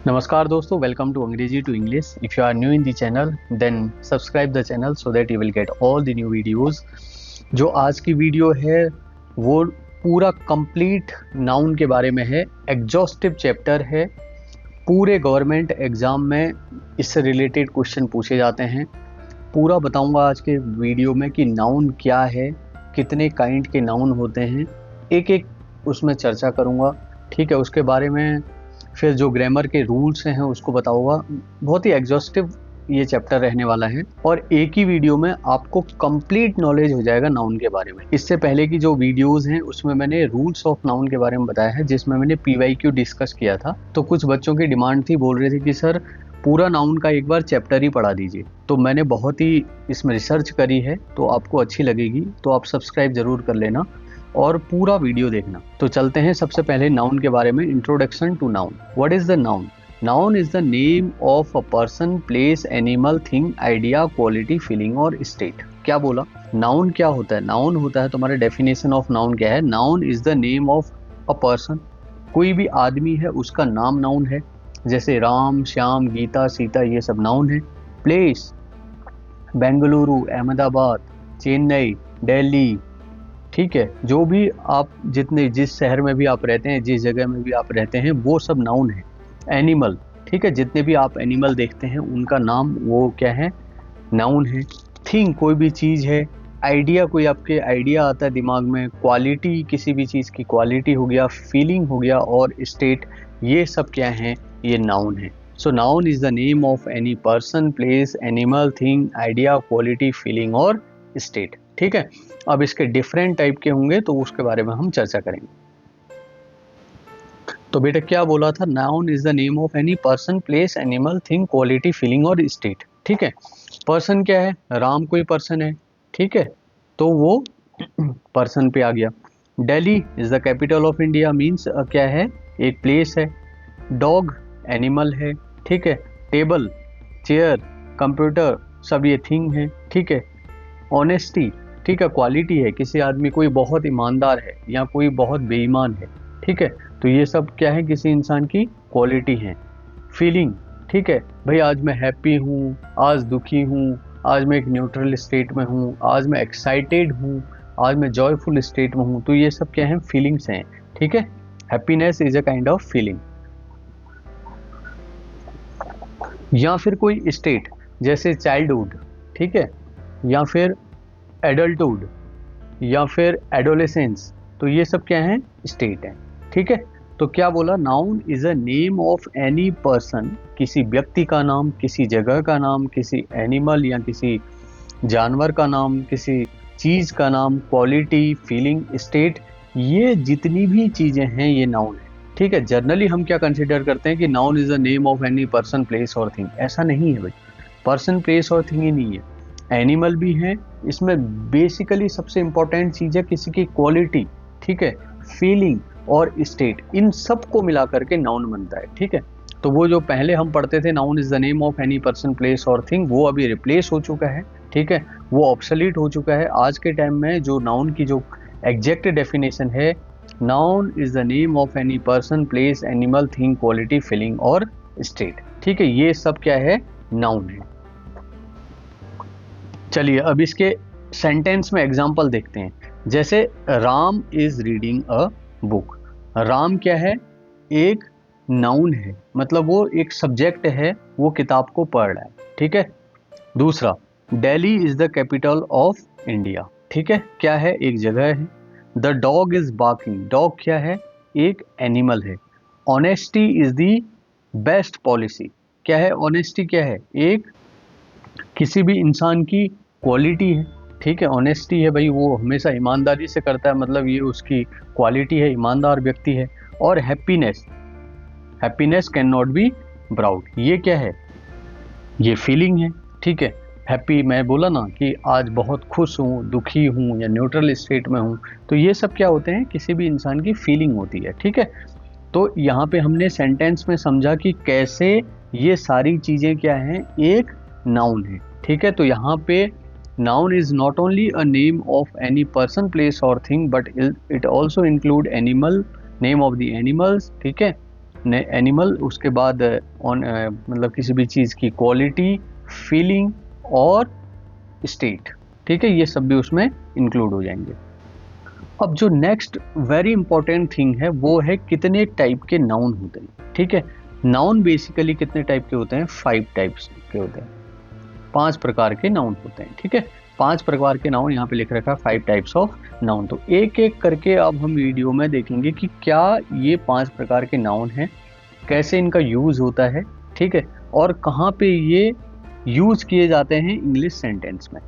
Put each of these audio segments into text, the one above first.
नमस्कार दोस्तों, welcome to Angrezi to English. If you are new in the channel then subscribe the channel so that you will get all the new videos. जो आज की video है वो पूरा complete noun के बारे में है, एग्जॉस्टिव चैप्टर है। पूरे गवर्नमेंट एग्ज़ाम में इससे रिलेटेड क्वेश्चन पूछे जाते हैं। पूरा बताऊंगा आज के वीडियो में कि नाउन क्या है, कितने काइंड के नाउन होते हैं, एक एक उसमें चर्चा करूंगा। ठीक है, उसके बारे में फिर जो ग्रामर के रूल्स हैं उसको बताऊंगा। बहुत ही एग्जॉस्टिव ये चैप्टर रहने वाला है और एक ही वीडियो में आपको कंप्लीट नॉलेज हो जाएगा नाउन के बारे में। इससे पहले की जो वीडियोस हैं उसमें मैंने रूल्स ऑफ नाउन के बारे में बताया है, जिसमें मैंने PYQ डिस्कस किया था। तो कुछ बच्चों की डिमांड थी, बोल रहे थे कि सर पूरा नाउन का एक बार चैप्टर ही पढ़ा दीजिए। तो मैंने बहुत ही इसमें रिसर्च करी है, तो आपको अच्छी लगेगी, तो आप सब्सक्राइब जरूर कर लेना और पूरा वीडियो देखना। तो चलते हैं सबसे पहले नाउन के बारे में। Introduction to noun. What is the noun? Noun is the name of a person, place, animal, thing, idea, quality, feeling और स्टेट। क्या बोला? नाउन क्या होता है? नाउन होता है, तुम्हारे डेफिनेशन ऑफ नाउन क्या है? Noun is the name of a person. कोई भी आदमी है उसका नाम नाउन है, जैसे राम, श्याम, गीता, सीता, ये सब नाउन है। प्लेस, बेंगलुरु, अहमदाबाद, चेन्नई, दिल्ली, ठीक है, जो भी आप जिस शहर में भी आप रहते हैं, जिस जगह में भी आप रहते हैं, वो सब नाउन है। एनिमल, ठीक है, जितने भी आप एनिमल देखते हैं उनका नाम वो क्या है? नाउन है। थिंग, कोई भी चीज़ है। आइडिया, कोई आपके आइडिया आता है दिमाग में। क्वालिटी, किसी भी चीज़ की क्वालिटी हो गया। फीलिंग हो गया। और स्टेट, ये सब क्या है? ये नाउन है। So noun is the name of any person, place, animal, thing, idea, quality, feeling और स्टेट। ठीक है, अब इसके डिफरेंट टाइप के होंगे तो उसके बारे में हम चर्चा करेंगे। तो बेटा क्या बोला था? Noun is the name of any person, place, animal, thing, quality, feeling और स्टेट। ठीक है, पर्सन क्या है? राम कोई पर्सन है, ठीक है, तो वो पर्सन पे आ गया। Delhi is the capital of India, means क्या है? एक प्लेस है। डॉग एनिमल है, ठीक है। टेबल, चेयर, कंप्यूटर, सब ये थिंग है, ठीक है। ऑनेस्टी, ठीक है, क्वालिटी है। किसी आदमी, कोई बहुत ईमानदार है या कोई बहुत बेईमान है, ठीक है, तो ये सब क्या है? किसी इंसान की क्वालिटी है। फीलिंग, ठीक है, भाई आज मैं हैप्पी हूँ, आज दुखी हूँ, आज मैं एक न्यूट्रल स्टेट में हूँ, आज मैं एक्साइटेड हूँ, आज मैं जॉयफुल स्टेट में हूँ, तो ये सब क्या है? फीलिंग्स हैं, ठीक है। Happiness is a kind of feeling. या फिर कोई स्टेट, जैसे चाइल्डहुड, ठीक है, या फिर एडल्टहुड, या फिर एडोलेसेंस, तो ये सब क्या है? स्टेट है, ठीक है। तो क्या बोला? Noun is a name of any person, किसी व्यक्ति का नाम, किसी जगह का नाम, किसी एनिमल या किसी जानवर का नाम, किसी चीज का नाम, क्वालिटी, फीलिंग, स्टेट, ये जितनी भी चीजें हैं ये नाउन है, ठीक है। जनरली हम क्या कंसिडर करते हैं कि noun is the name of any person, place और थिंग। ऐसा नहीं है भाई, पर्सन, प्लेस और थिंग ही नहीं है, एनिमल भी है इसमें। बेसिकली सबसे इंपॉर्टेंट चीज है किसी की क्वालिटी, ठीक है, फीलिंग और स्टेट, इन सब को मिला करके नाउन बनता है, ठीक है। तो वो जो पहले हम पढ़ते थे, noun is the name of any person, place और थिंग, वो अभी रिप्लेस हो चुका है, ठीक है, वो ऑब्सोलीट हो चुका है। आज के टाइम में जो नाउन की जो एग्जैक्ट डेफिनेशन है, noun is the name of any person, place, animal, thing, quality, feeling और स्टेट, ठीक है, ये सब क्या है? नाउन है। चलिए अब इसके सेंटेंस में एग्जाम्पल देखते हैं। जैसे Ram is reading a book. Ram क्या है? एक नाउन है, मतलब वो एक सब्जेक्ट है, वो किताब को पढ़ रहा है, ठीक है। दूसरा, Delhi is the capital of India, ठीक है, क्या है? एक जगह है। The dog is barking. Dog क्या है? एक एनिमल है। Honesty is the best policy. क्या है? ऑनेस्टी क्या है? एक किसी भी इंसान की क्वालिटी है, ठीक है। ऑनेस्टी है भाई, वो हमेशा ईमानदारी से करता है, मतलब ये उसकी क्वालिटी है, ईमानदार व्यक्ति है। और happiness, happiness can not be bought, ये क्या है? ये फीलिंग है, ठीक है। हैप्पी, मैं बोला ना कि आज बहुत खुश हूँ, दुखी हूँ या न्यूट्रल स्टेट में हूँ, तो ये सब क्या होते हैं? किसी भी इंसान की फीलिंग होती है, ठीक है। तो यहाँ पे हमने सेंटेंस में समझा कि कैसे ये सारी चीज़ें क्या हैं? एक नाउन है, ठीक है। तो यहाँ पे noun is not only a name of any person, place और thing, but it also include animal, name of the animals, ठीक है, एनिमल, उसके बाद ऑन मतलब किसी भी चीज़ की क्वालिटी, फीलिंग और स्टेट, ठीक है, ये सब भी उसमें इंक्लूड हो जाएंगे। अब जो नेक्स्ट वेरी इंपॉर्टेंट थिंग है वो है कितने टाइप के नाउन होते हैं, ठीक है। नाउन बेसिकली कितने टाइप के होते हैं, 5 टाइप्स के होते हैं, 5 प्रकार के नाउन होते हैं, ठीक है। 5 प्रकार के नाउन यहाँ पे लिख रखा है, 5 टाइप्स ऑफ नाउन। तो एक एक करके अब हम वीडियो में देखेंगे कि क्या ये 5 प्रकार के नाउन हैं, कैसे इनका यूज होता है, ठीक है, और कहाँ पे ये यूज किए जाते हैं इंग्लिश सेंटेंस में।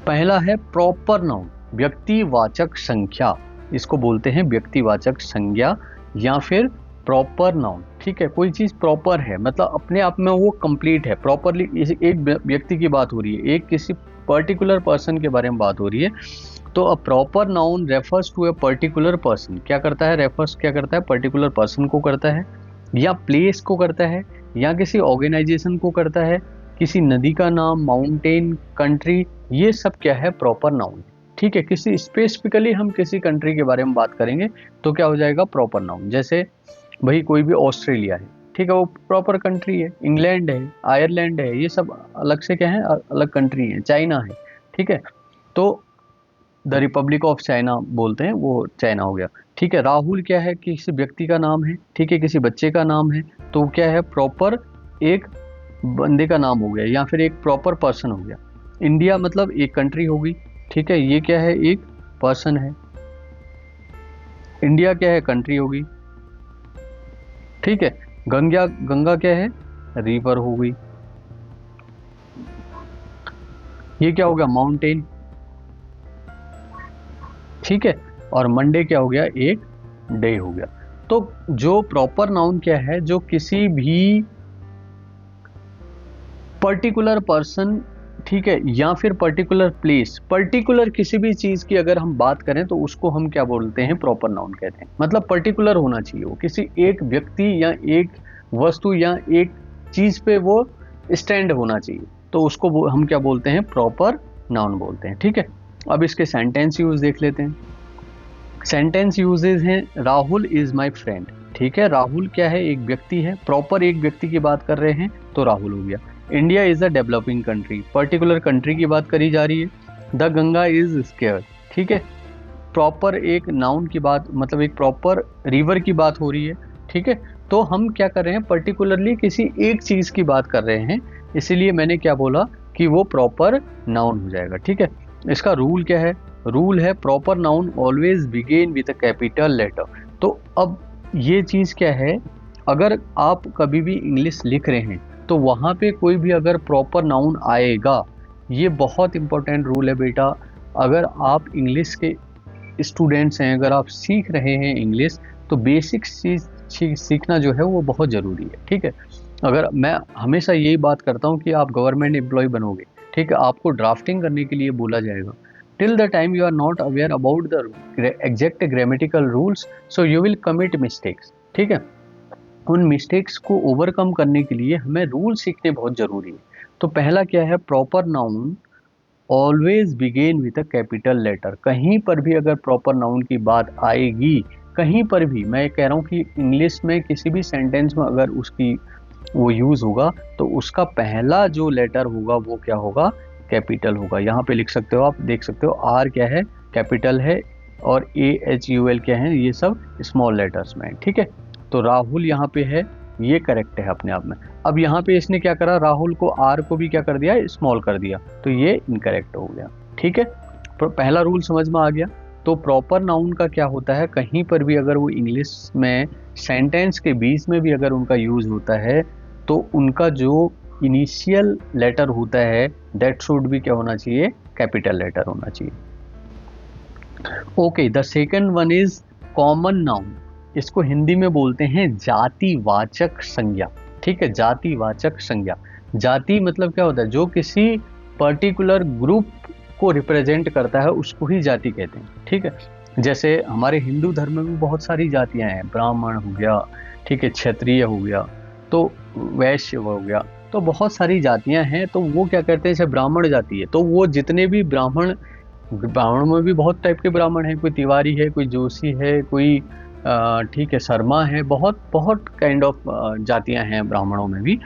पहला है प्रॉपर नाउन, व्यक्तिवाचक संख्या, इसको बोलते हैं व्यक्तिवाचक संज्ञा या फिर प्रॉपर नाउन, ठीक है। कोई चीज प्रॉपर है मतलब अपने आप में वो कंप्लीट है, प्रॉपरली एक व्यक्ति की बात हो रही है, एक किसी पर्टिकुलर पर्सन के बारे में बात हो रही है, तो a proper noun refers to a particular person, क्या करता है, रेफर्स क्या करता है, पर्टिकुलर पर्सन को करता है, या प्लेस को करता है, या किसी ऑर्गेनाइजेशन को करता है, किसी नदी का नाम, माउंटेन, कंट्री, ये सब क्या है, प्रॉपर नाउन, ठीक है। किसी स्पेसिफिकली हम किसी कंट्री के बारे में बात करेंगे तो क्या हो जाएगा, प्रॉपर नाउन। जैसे भाई कोई भी ऑस्ट्रेलिया है, ठीक है, वो प्रॉपर कंट्री है, इंग्लैंड है, आयरलैंड है, ये सब अलग से क्या है, अलग कंट्री है, चाइना है, ठीक है, तो द रिपब्लिक ऑफ चाइना बोलते हैं, वो चाइना हो गया, ठीक है। राहुल क्या है, किसी व्यक्ति का नाम है, ठीक है, किसी बच्चे का नाम है, तो क्या है, प्रॉपर एक बंदे का नाम हो गया या फिर एक प्रॉपर पर्सन हो गया। इंडिया मतलब एक कंट्री होगी, ठीक है, ये क्या है, एक पर्सन है, इंडिया क्या है, कंट्री होगी, ठीक है। गंगा क्या है, रिवर हो गई, ये क्या हो गया, माउंटेन, ठीक है, और मंडे क्या हो गया, एक डे हो गया। तो जो प्रॉपर नाउन क्या है, जो किसी भी पर्टिकुलर पर्सन, ठीक है, या फिर पर्टिकुलर प्लेस, पर्टिकुलर किसी भी चीज की अगर हम बात करें तो उसको हम क्या बोलते हैं, प्रॉपर नाउन कहते हैं। मतलब पर्टिकुलर होना चाहिए, वो किसी एक व्यक्ति या एक वस्तु या एक चीज पे वो स्टैंड होना चाहिए, तो उसको हम क्या बोलते हैं, प्रॉपर नाउन बोलते हैं, ठीक है। अब इसके सेंटेंस यूज देख लेते हैं। सेंटेंस यूजेज हैं, राहुल इज माई फ्रेंड, ठीक है, राहुल क्या है, एक व्यक्ति है, प्रॉपर एक व्यक्ति की बात कर रहे हैं तो राहुल हो गया। India is a developing country, particular country की बात करी जा रही है। द गंगा इज स्केयर्ड, ठीक है, प्रॉपर एक नाउन की बात, मतलब एक प्रॉपर रिवर की बात हो रही है, ठीक है। तो हम क्या कर रहे हैं, पर्टिकुलरली किसी एक चीज की बात कर रहे हैं, इसीलिए मैंने क्या बोला कि वो प्रॉपर नाउन हो जाएगा, ठीक है। इसका रूल क्या है, रूल है proper noun always begin with a capital letter. तो अब ये चीज क्या है, अगर आप कभी भी इंग्लिश लिख रहे हैं तो वहाँ पे कोई भी अगर प्रॉपर नाउन आएगा, ये बहुत इंपॉर्टेंट रूल है बेटा। अगर आप इंग्लिश के स्टूडेंट्स हैं, अगर आप सीख रहे हैं इंग्लिश, तो बेसिक चीज सीखना जो है वो बहुत ज़रूरी है, ठीक है। अगर मैं हमेशा यही बात करता हूँ कि आप गवर्नमेंट एम्प्लॉय बनोगे, ठीक है, आपको ड्राफ्टिंग करने के लिए बोला जाएगा, till the time you are not aware about the exact grammatical rules, so you will commit mistakes, ठीक है। उन मिस्टेक्स को ओवरकम करने के लिए हमें रूल सीखने बहुत ज़रूरी है। तो पहला क्या है, proper noun always begin with a capital letter. कहीं पर भी अगर प्रॉपर नाउन की बात आएगी, कहीं पर भी, मैं कह रहा हूँ कि इंग्लिश में किसी भी सेंटेंस में अगर उसकी वो यूज़ होगा तो उसका पहला जो लेटर होगा वो क्या होगा, कैपिटल होगा। यहाँ पे लिख सकते हो, आप देख सकते हो, आर क्या है, कैपिटल है, और AHUL क्या है, ये सब स्मॉल लेटर्स में है, ठीक है। तो राहुल यहाँ पे है, ये करेक्ट है अपने आप में। अब यहाँ पे इसने क्या करा, राहुल को आर को भी क्या कर दिया, स्मॉल कर दिया, तो ये इनकरेक्ट हो गया, ठीक है। पहला रूल समझ में आ गया। तो प्रॉपर नाउन का क्या होता है, कहीं पर भी अगर वो इंग्लिश में सेंटेंस के बीच में भी अगर उनका यूज होता है तो उनका जो इनिशियल लेटर होता है दैट शुड भी क्या होना चाहिए, कैपिटल लेटर होना चाहिए। Okay, the second one is common noun. इसको हिंदी में बोलते हैं जातिवाचक संज्ञा, ठीक है, जातिवाचक संज्ञा। जाति मतलब क्या होता है, जो किसी पर्टिकुलर ग्रुप को रिप्रेजेंट करता है उसको ही जाति कहते हैं, ठीक है। जैसे हमारे हिंदू धर्म में भी बहुत सारी जातियां हैं, ब्राह्मण हो गया, ठीक है, क्षत्रिय हो गया, तो वैश्य हो गया, तो बहुत सारी जातियां हैं। तो वो क्या कहते हैं, जैसे ब्राह्मण जाति है तो वो जितने भी ब्राह्मण में भी बहुत टाइप के ब्राह्मण हैं, कोई तिवारी है, कोई जोशी है, कोई ठीक है, शर्मा है, बहुत बहुत काइंड ऑफ जातियां हैं ब्राह्मणों में भी।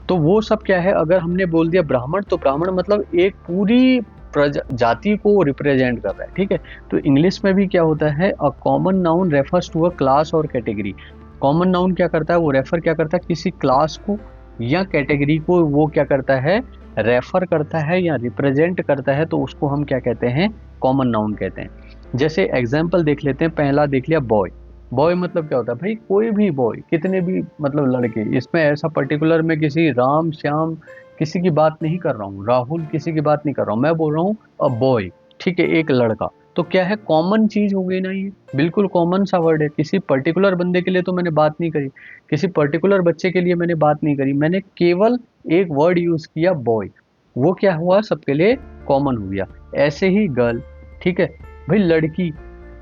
तो वो सब क्या है, अगर हमने बोल दिया ब्राह्मण, तो ब्राह्मण मतलब एक पूरी जाति को रिप्रेजेंट कर रहा है, ठीक है। तो इंग्लिश में भी क्या होता है, a common noun refers to a class और कैटेगरी। कॉमन नाउन क्या करता है, वो रेफर क्या करता है, किसी क्लास को या कैटेगरी को वो क्या करता है, रेफर करता है या रिप्रेजेंट करता है, तो उसको हम क्या कहते हैं, कॉमन नाउन कहते हैं। जैसे एग्जाम्पल देख लेते हैं, पहला देख लिया बॉय। बॉय मतलब क्या होता है भाई, कोई भी बॉय, कितने भी मतलब लड़के, इसमें ऐसा पर्टिकुलर मैं किसी राम श्याम किसी की बात नहीं कर रहा हूँ, राहुल किसी की बात नहीं कर रहा हूँ, मैं बोल रहा हूँ अ बॉय, ठीक है, एक लड़का। तो क्या है, कॉमन चीज हो गई ना, ये बिल्कुल कॉमन सा वर्ड है। किसी पर्टिकुलर बंदे के लिए तो मैंने बात नहीं करी, किसी पर्टिकुलर बच्चे के लिए मैंने बात नहीं करी, मैंने केवल एक वर्ड यूज किया बॉय, वो क्या हुआ, सबके लिए कॉमन हो गया। ऐसे ही गर्ल, ठीक है भाई, लड़की,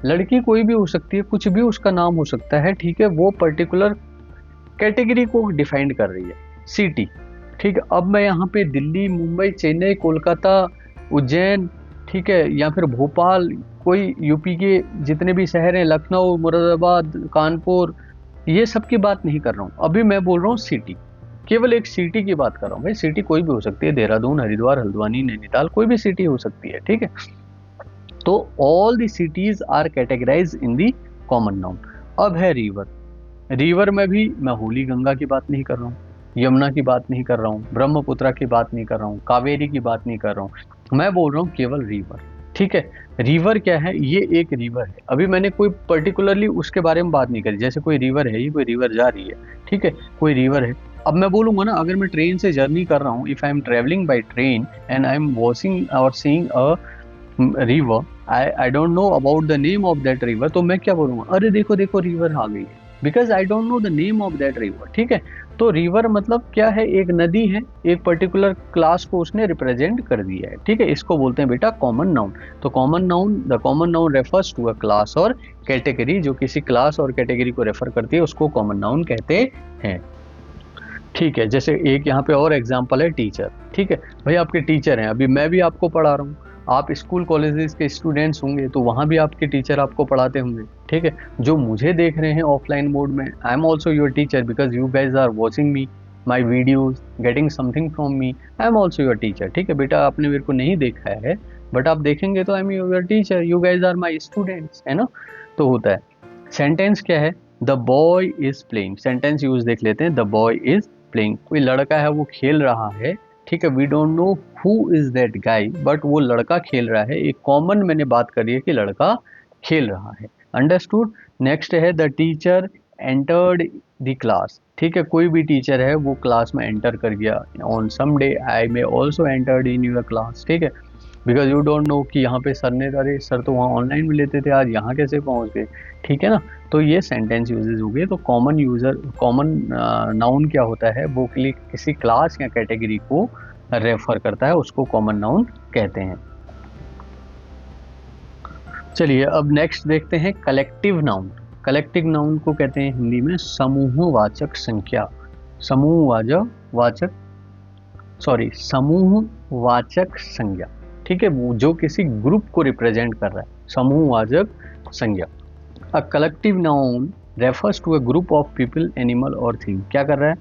लड़की कोई भी हो सकती है, कुछ भी उसका नाम हो सकता है, ठीक है, वो पर्टिकुलर कैटेगरी को डिफाइन कर रही है। सिटी, ठीक है, अब मैं यहाँ पे दिल्ली, मुंबई, चेन्नई, कोलकाता, उज्जैन, ठीक है, या फिर भोपाल, कोई यूपी के जितने भी शहर हैं, लखनऊ, मुरादाबाद, कानपुर, ये सब की बात नहीं कर रहा हूँ, अभी मैं बोल रहा हूँ सिटी, केवल एक सिटी की बात कर रहा हूँ। भाई सिटी कोई भी हो सकती है, देहरादून, हरिद्वार, हल्द्वानी, नैनीताल, कोई भी सिटी हो सकती है, ठीक है। तो all the cities are categorize in the common noun. अब है रिवर, रिवर में भी मैं होली गंगा की बात नहीं कर रहा हूँ, यमुना की बात नहीं कर रहा हूँ, ब्रह्मपुत्रा की बात नहीं कर रहा हूँ, कावेरी की बात नहीं कर रहा हूँ, मैं बोल रहा हूँ केवल रिवर, ठीक है। रिवर क्या है, ये एक रिवर है, अभी मैंने कोई पर्टिकुलरली उसके बारे में बात नहीं करी, जैसे कोई रिवर है, ये कोई रिवर जा रही है, ठीक है, कोई रिवर है। अब मैं बोलूंगा ना, अगर मैं ट्रेन से जर्नी कर रहा हूँ, if I am travelling by train and I am watching और seeing a river, I don't know about the name of that river, तो मैं क्या बोलूंगा, अरे देखो देखो रिवर आ गई है, because I don't know the name of that river, ठीक है। तो रिवर मतलब क्या है, एक नदी है, एक पर्टिकुलर क्लास को उसने रिप्रेजेंट कर दिया है, ठीक है, इसको बोलते हैं बेटा कॉमन नाउन। तो common noun, the common noun refers to a class और कैटेगरी, जो किसी क्लास और कैटेगरी को रेफर करती है, उसको कॉमन नाउन कहते हैं, ठीक है। जैसे एक यहाँ पे और एग्जांपल है टीचर, ठीक है भाई, आपके टीचर हैं, अभी मैं भी आपको पढ़ा रहा हूँ, आप स्कूल कॉलेजेस के स्टूडेंट्स होंगे, तो वहाँ भी आपके टीचर आपको पढ़ाते होंगे, ठीक है। जो मुझे देख रहे हैं ऑफलाइन मोड में, I am also your teacher, because you guys are watching me, my videos, getting something from me, I am also your teacher, ठीक है बेटा, आपने मेरे को नहीं देखा है, बट आप देखेंगे तो I am your teacher, you guys are my students, है ना। तो होता है। सेंटेंस क्या है, the boy is playing, sentence use देख लेते हैं, द बॉय इज प्लेइंग, कोई लड़का है, वो खेल रहा है, ठीक है, we don't know who is that guy, but वो लड़का खेल रहा है, एक कॉमन मैंने बात करी है कि लड़का खेल रहा है, अंडरस्टूड। नेक्स्ट है the teacher entered the class, ठीक है, कोई भी टीचर है, वो क्लास में एंटर कर गया, on some day I may also entered in your class, ठीक है, बिकॉज यू डोंट नो कि यहाँ पे सर ने, अरे सर तो वहाँ ऑनलाइन में लेते थे, आज यहाँ कैसे पहुँच गए, ठीक है ना। तो ये सेंटेंस यूजेज हो गए। तो कॉमन यूजर, कॉमन नाउन क्या होता है, वो किसी क्लास या कैटेगरी को रेफर करता है, उसको कॉमन नाउन कहते हैं। चलिए अब नेक्स्ट देखते हैं कलेक्टिव नाउन। कलेक्टिव नाउन को कहते हैं हिंदी में समूहवाचक संख्या, समूहवाचक संज्ञा, ठीक है, वो जो किसी ग्रुप को रिप्रेजेंट कर रहा है, समूहवाचक संज्ञा। A collective noun refers to a group of people, animal और थिंग, क्या कर रहा है,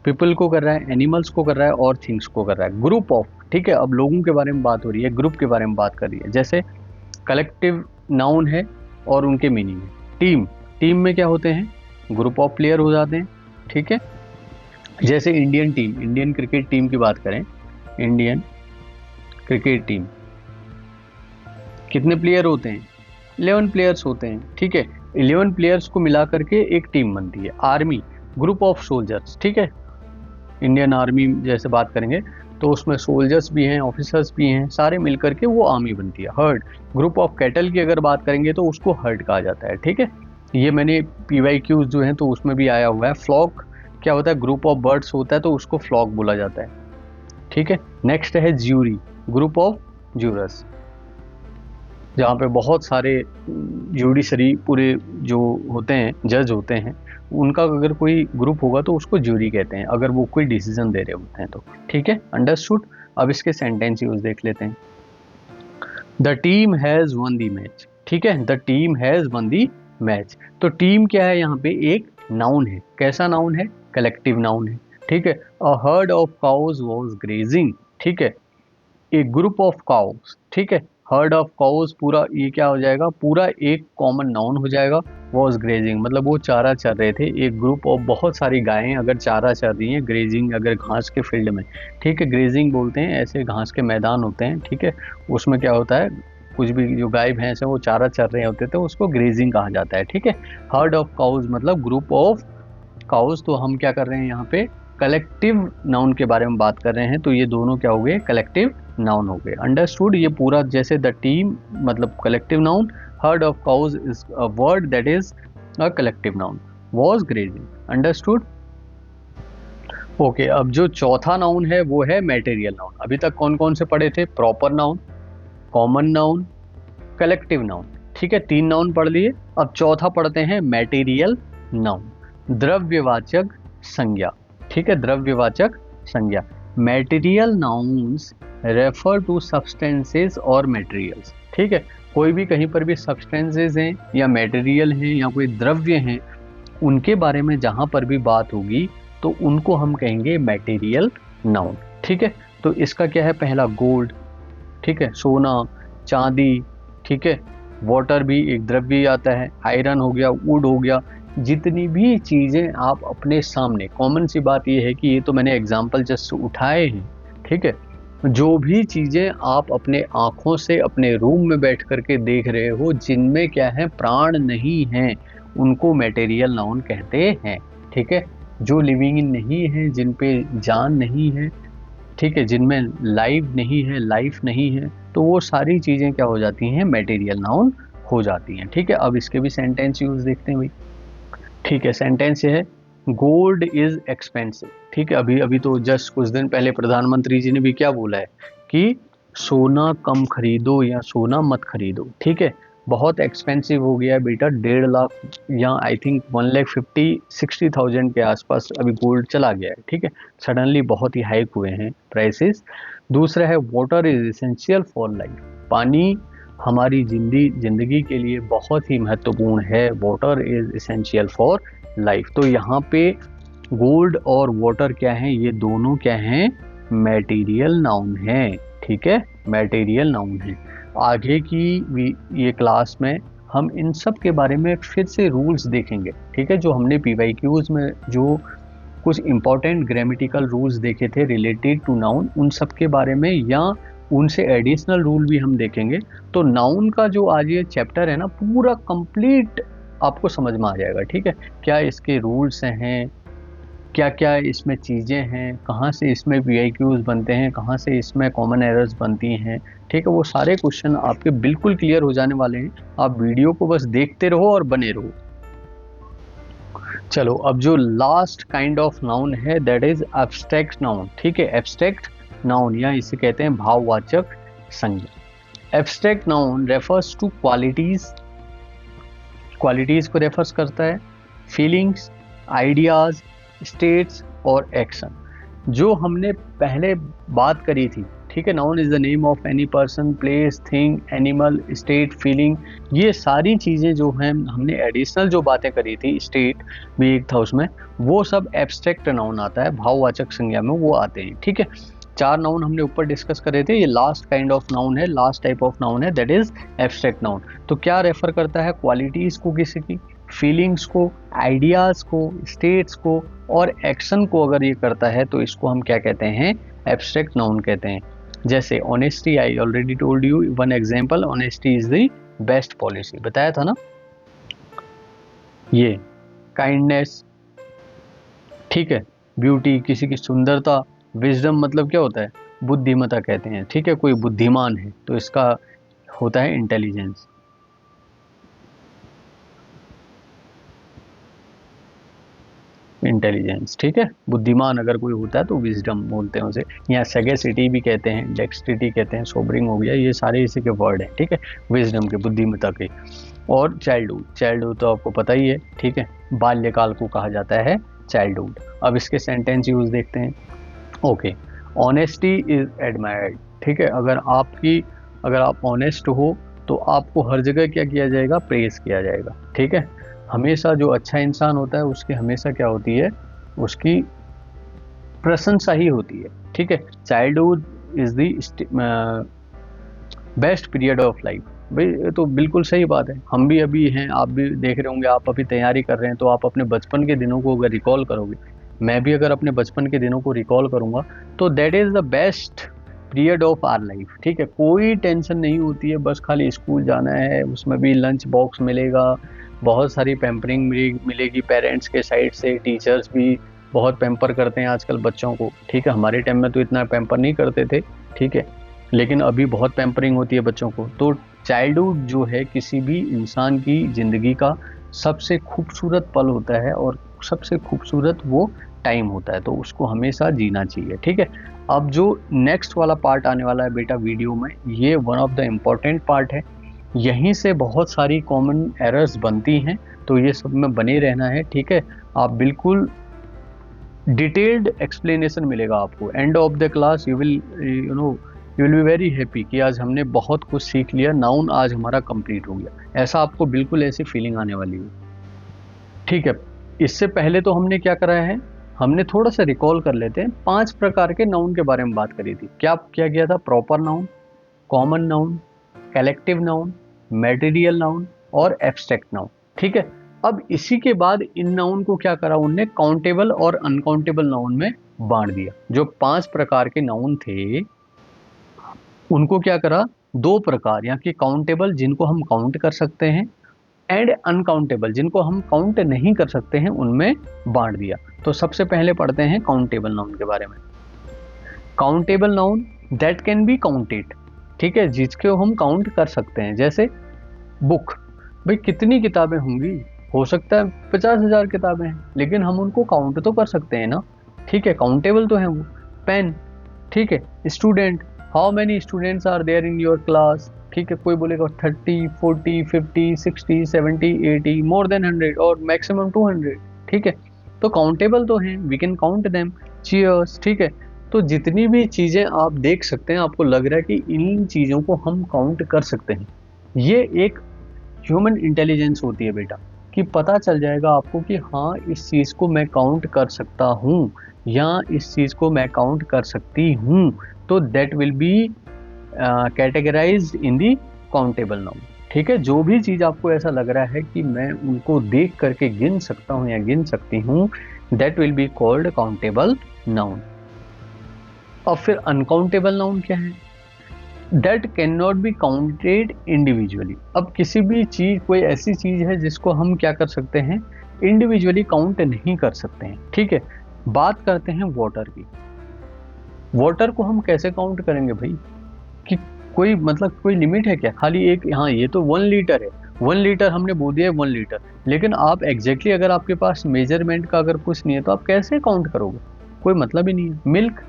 पीपल को कर रहा है, एनिमल्स को कर रहा है और थिंग्स को कर रहा है, ग्रुप ऑफ, ठीक है। अब लोगों के बारे में बात हो रही है, ग्रुप के बारे में बात कर रही है। जैसे कलेक्टिव नाउन है और उनके मीनिंग है, टीम, टीम में क्या होते हैं, ग्रुप ऑफ प्लेयर हो जाते हैं, ठीक है। जैसे Indian team, Indian cricket team की बात करें, इंडियन क्रिकेट टीम, कितने प्लेयर होते हैं, 11 प्लेयर्स होते हैं, ठीक है। 11 प्लेयर्स को मिला करके एक टीम बनती है। आर्मी, ग्रुप ऑफ सोल्जर्स, ठीक है, इंडियन आर्मी जैसे बात करेंगे तो उसमें सोल्जर्स भी हैं, ऑफिसर्स भी हैं, सारे मिलकर के वो आर्मी बनती है। हर्ड, ग्रुप ऑफ कैटल की अगर बात करेंगे तो उसको हर्ड कहा जाता है, ठीक है। ये मैंने PYQs जो हैं तो उसमें भी आया हुआ है। फ्लॉक क्या होता है, ग्रुप ऑफ बर्ड्स होता है तो उसको फ्लॉक बोला जाता है, ठीक है। नेक्स्ट है ज्यूरी, ग्रुप ऑफ जूरस, जहाँ पे बहुत सारे जुडिशरी पूरे जो होते हैं, जज होते हैं, उनका अगर कोई ग्रुप होगा तो उसको ज्यूरी कहते हैं, अगर वो कोई डिसीजन दे रहे होते हैं तो, ठीक है, अंडरस्टूड। अब इसके सेंटेंस यूज देख लेते हैं। The team has one the match, ठीक है, the team has one the match. तो टीम क्या है यहाँ पे, एक नाउन है। कैसा नाउन है, कलेक्टिव नाउन है, ठीक है। A herd of cows was grazing, ठीक है, एक ग्रुप ऑफ काउस, ठीक है। हर्ड ऑफ काउस पूरा ये क्या हो जाएगा, पूरा एक कॉमन नाउन हो जाएगा। वॉज ग्रेजिंग मतलब वो चारा चर रहे थे, एक ग्रुप ऑफ बहुत सारी गायें अगर चारा चर रही हैं, ग्रेजिंग अगर घास के फील्ड में, ठीक है। ग्रेजिंग बोलते हैं ऐसे घास के मैदान होते हैं, ठीक है। उसमें क्या होता है, कुछ भी जो गाय भैंस है वो चारा चर रहे होते थे, उसको ग्रेजिंग कहा जाता है, ठीक है। हर्ड ऑफ काउज मतलब ग्रुप ऑफ काउज। तो हम क्या कर रहे हैं यहाँ पे, कलेक्टिव नाउन के बारे में बात कर रहे हैं, तो ये दोनों क्या हो गए, कलेक्टिव नाउन हो गए। अंडरस्टूड, ये पूरा जैसे द टीम मतलब collective noun, heard of cows is a word that is a collective noun, was grazing. Understood, okay. अब जो चौथा नाउन है वो है मैटेरियल नाउन। अभी तक कौन कौन से पढ़े थे, proper noun, common noun, collective noun, ठीक है, 3 नाउन पढ़ लिए। अब चौथा पढ़ते हैं मैटेरियल नाउन, द्रव्यवाचक संज्ञा, ठीक है, द्रव्यवाचक संज्ञा। Material nouns refer to substances और मटेरियल्स, ठीक है। कोई भी कहीं पर भी सब्सटेंसेस हैं या मटेरियल हैं या कोई द्रव्य हैं, उनके बारे में जहां पर भी बात होगी तो उनको हम कहेंगे मैटेरियल नाउन, ठीक है। तो इसका क्या है, पहला गोल्ड, ठीक है, सोना, चांदी, ठीक है। वाटर भी एक द्रव्य आता है, आयरन हो गया, वुड हो गया। जितनी भी चीज़ें आप अपने सामने, कॉमन सी बात ये है कि ये तो मैंने एग्जांपल जस्ट उठाए हैं, ठीक है। जो भी चीज़ें आप अपने आँखों से अपने रूम में बैठ करके देख रहे हो, जिनमें क्या है, प्राण नहीं है, उनको मटेरियल नाउन कहते हैं, ठीक है। जो लिविंग नहीं है, जिन पे जान नहीं है, ठीक है, जिनमें लाइफ नहीं है, तो वो सारी चीज़ें क्या हो जाती हैं, मटेरियल नाउन हो जाती हैं, ठीक है। अब इसके भी सेंटेंस यूज देखते हैं भाई, ठीक है। सेंटेंस है, गोल्ड इज एक्सपेंसिव, ठीक है। अभी तो जस्ट कुछ दिन पहले प्रधानमंत्री जी ने भी क्या बोला है कि सोना कम खरीदो या सोना मत खरीदो, ठीक है। बहुत एक्सपेंसिव हो गया है बेटा, 1.5 लाख या आई थिंक 1,50,60,000 के आसपास अभी गोल्ड चला गया है, ठीक है। सडनली बहुत ही हाइक हुए हैं प्राइसेस। दूसरा है, water is essential for life, पानी हमारी जिंदगी के लिए बहुत ही महत्वपूर्ण है। Water is essential for life. तो यहाँ पे गोल्ड और वाटर क्या है, ये दोनों क्या हैं, मैटेरियल नाउन है, ठीक है, मैटेरियल नाउन है। आगे की ये क्लास में हम इन सब के बारे में फिर से रूल्स देखेंगे, ठीक है। जो हमने PYQs में जो कुछ इंपॉर्टेंट ग्रामेटिकल रूल्स देखे थे रिलेटेड टू नाउन, उन सब के बारे में या उनसे एडिशनल रूल भी हम देखेंगे। तो नाउन का जो आज ये चैप्टर है ना, पूरा कंप्लीट आपको समझ में आ जाएगा, ठीक है। क्या इसके रूल्स हैं, क्या क्या इसमें चीज़ें हैं, कहाँ से इसमें PYQs बनते हैं, कहाँ से इसमें कॉमन एरर्स बनती हैं, ठीक है। वो सारे क्वेश्चन आपके बिल्कुल क्लियर हो जाने वाले हैं। आप वीडियो को बस देखते रहो और बने रहो। चलो, अब जो लास्ट काइंड ऑफ नाउन है दैट इज एब्स्ट्रैक्ट नाउन, ठीक है। एब्स्ट्रैक्ट नाउन या इसे कहते हैं भाववाचक संज्ञा। Abstract noun refers two qualities को रेफर्स करता है, फीलिंग्स, आइडियाज, स्टेट्स और एक्शन। जो हमने पहले बात करी थी, ठीक है, noun is the name of any person, place, thing, animal, state, feeling, ये सारी चीज़ें जो हैं, हमने एडिशनल जो बातें करी थी, स्टेट भी एक था उसमें, वो सब एब्स्ट्रैक्ट नाउन आता है, भाववाचक संज्ञा में वो आते हैं, ठीक है। 4 नाउन हमने ऊपर डिस्कस करे थे, ये लास्ट काइंड ऑफ नाउन है, लास्ट टाइप ऑफ नाउन है, दैट इज एब्स्ट्रैक्ट नाउन। तो क्या रेफर करता है, क्वालिटीज़ को किसी की, फीलिंग्स को, आइडियाज़ को, स्टेट्स को और एक्शन को अगर ये करता है तो इसको हम क्या कहते हैं, एब्स्ट्रैक्ट नाउन कहते हैं। जैसे honesty, I already told you one example, honesty is the best policy, बताया था ना। ये काइंडनेस, ठीक है, ब्यूटी किसी की सुंदरता, विजडम मतलब क्या होता है, बुद्धिमता कहते हैं, ठीक है। कोई बुद्धिमान है तो इसका होता है इंटेलिजेंस, ठीक है। बुद्धिमान अगर कोई होता है तो विजडम बोलते हैं उसे, या सैगेसिटी भी कहते हैं, डेक्सट्रिटी कहते हैं, सोबरिंग हो गया, ये सारे इसी के वर्ड हैं, ठीक है, विजडम के, बुद्धिमता के। और चाइल्डहुड तो आपको पता ही है, ठीक है, बाल्यकाल को कहा जाता है चाइल्डहुड। अब इसके सेंटेंस यूज देखते हैं। ओके, ऑनेस्टी इज एडमायर्ड, ठीक है। अगर आप ऑनेस्ट हो तो आपको हर जगह क्या किया जाएगा, प्रेज किया जाएगा, ठीक है। हमेशा जो अच्छा इंसान होता है उसकी हमेशा क्या होती है, उसकी प्रशंसा ही होती है। ठीक है, childhood is the best period of life. भाई ये तो बिल्कुल सही बात है, हम भी अभी हैं, आप भी देख रहे होंगे, आप अभी तैयारी कर रहे हैं, तो आप अपने बचपन के दिनों को अगर रिकॉल करोगे, मैं भी अगर अपने बचपन के दिनों को रिकॉल करूंगा, तो that is the best period of our life. ठीक है, कोई टेंशन नहीं होती है, बस खाली स्कूल जाना है, उसमें भी लंच बॉक्स मिलेगा, बहुत सारी पैम्परिंग मिलेगी पेरेंट्स के साइड से, टीचर्स भी बहुत पैम्पर करते हैं आजकल बच्चों को। ठीक है, हमारे टाइम में तो इतना पैम्पर नहीं करते थे। ठीक है, लेकिन अभी बहुत पैम्परिंग होती है बच्चों को। तो चाइल्डहुड जो है किसी भी इंसान की ज़िंदगी का सबसे खूबसूरत पल होता है और सबसे खूबसूरत वो टाइम होता है, तो उसको हमेशा जीना चाहिए। ठीक है, अब जो नेक्स्ट वाला पार्ट आने वाला है बेटा वीडियो में, ये one of the important part है। यहीं से बहुत सारी कॉमन एरर्स बनती हैं, तो ये सब में बने रहना है। ठीक है, आप बिल्कुल डिटेल्ड एक्सप्लेनेशन मिलेगा आपको end of the class. You will you will be very happy कि आज हमने बहुत कुछ सीख लिया, नाउन आज हमारा कंप्लीट हो गया, ऐसा आपको बिल्कुल ऐसी फीलिंग आने वाली है। ठीक है, इससे पहले तो हमने क्या करा है, हमने थोड़ा सा रिकॉल कर लेते हैं। 5 प्रकार के नाउन के बारे में बात करी थी। क्या क्या किया था? Proper noun, common noun, collective noun, material noun और एब्स्ट्रैक्ट नाउन। ठीक है, अब इसी के बाद इन नाउन को क्या करा उनने, काउंटेबल और अनकाउंटेबल नाउन में बांट दिया। जो 5 प्रकार के नाउन थे उनको क्या करा, 2 प्रकार, यानी कि काउंटेबल जिनको हम काउंट कर सकते हैं एंड अनकाउंटेबल जिनको हम काउंट नहीं कर सकते हैं, उनमें बांट दिया। तो सबसे पहले पढ़ते हैं काउंटेबल नाउन के बारे में। Countable noun that can be counted. ठीक है, जिसको हम काउंट कर सकते हैं, जैसे बुक। भाई कितनी किताबें होंगी, हो सकता है 50,000 किताबें हैं, लेकिन हम उनको काउंट तो कर सकते हैं ना। ठीक है, काउंटेबल तो है वो। पेन। ठीक है, student, how many students are there in your class. ठीक है, कोई बोलेगा 30, 40, 50, 60, 70, 80, मोर देन 100 और मैक्सिमम 200। ठीक है, तो काउंटेबल तो हैं, we can count them. Cheers. ठीक है, तो जितनी भी चीज़ें आप देख सकते हैं, आपको लग रहा है कि इन चीज़ों को हम काउंट कर सकते हैं, ये एक ह्यूमन इंटेलिजेंस होती है बेटा, कि पता चल जाएगा आपको कि हाँ इस चीज़ को मैं काउंट कर सकता हूँ या इस चीज़ को मैं काउंट कर सकती हूँ, तो that will be categorised in the countable noun. ठीक है, जो भी चीज़ आपको ऐसा लग रहा है कि मैं उनको देख करके गिन सकता हूँ या गिन सकती हूँ, that will be called countable noun. अब फिर अनकाउंटेबल नाउन क्या है? That can not be counted individually. अब किसी भी चीज़, कोई ऐसी चीज़ है जिसको हम क्या कर सकते हैं, इंडिविजुअली काउंट नहीं कर सकते हैं। ठीक है, बात करते हैं वाटर की। वाटर को हम कैसे काउंट करेंगे भाई, कि कोई मतलब कोई लिमिट है क्या? खाली एक, हाँ ये तो 1 लीटर है, 1 लीटर हमने बोल दिया है 1 लीटर, लेकिन आप एग्जैक्टली अगर आपके पास मेजरमेंट का अगर कुछ नहीं है तो आप कैसे काउंट करोगे? कोई मतलब ही नहीं है। मिल्क,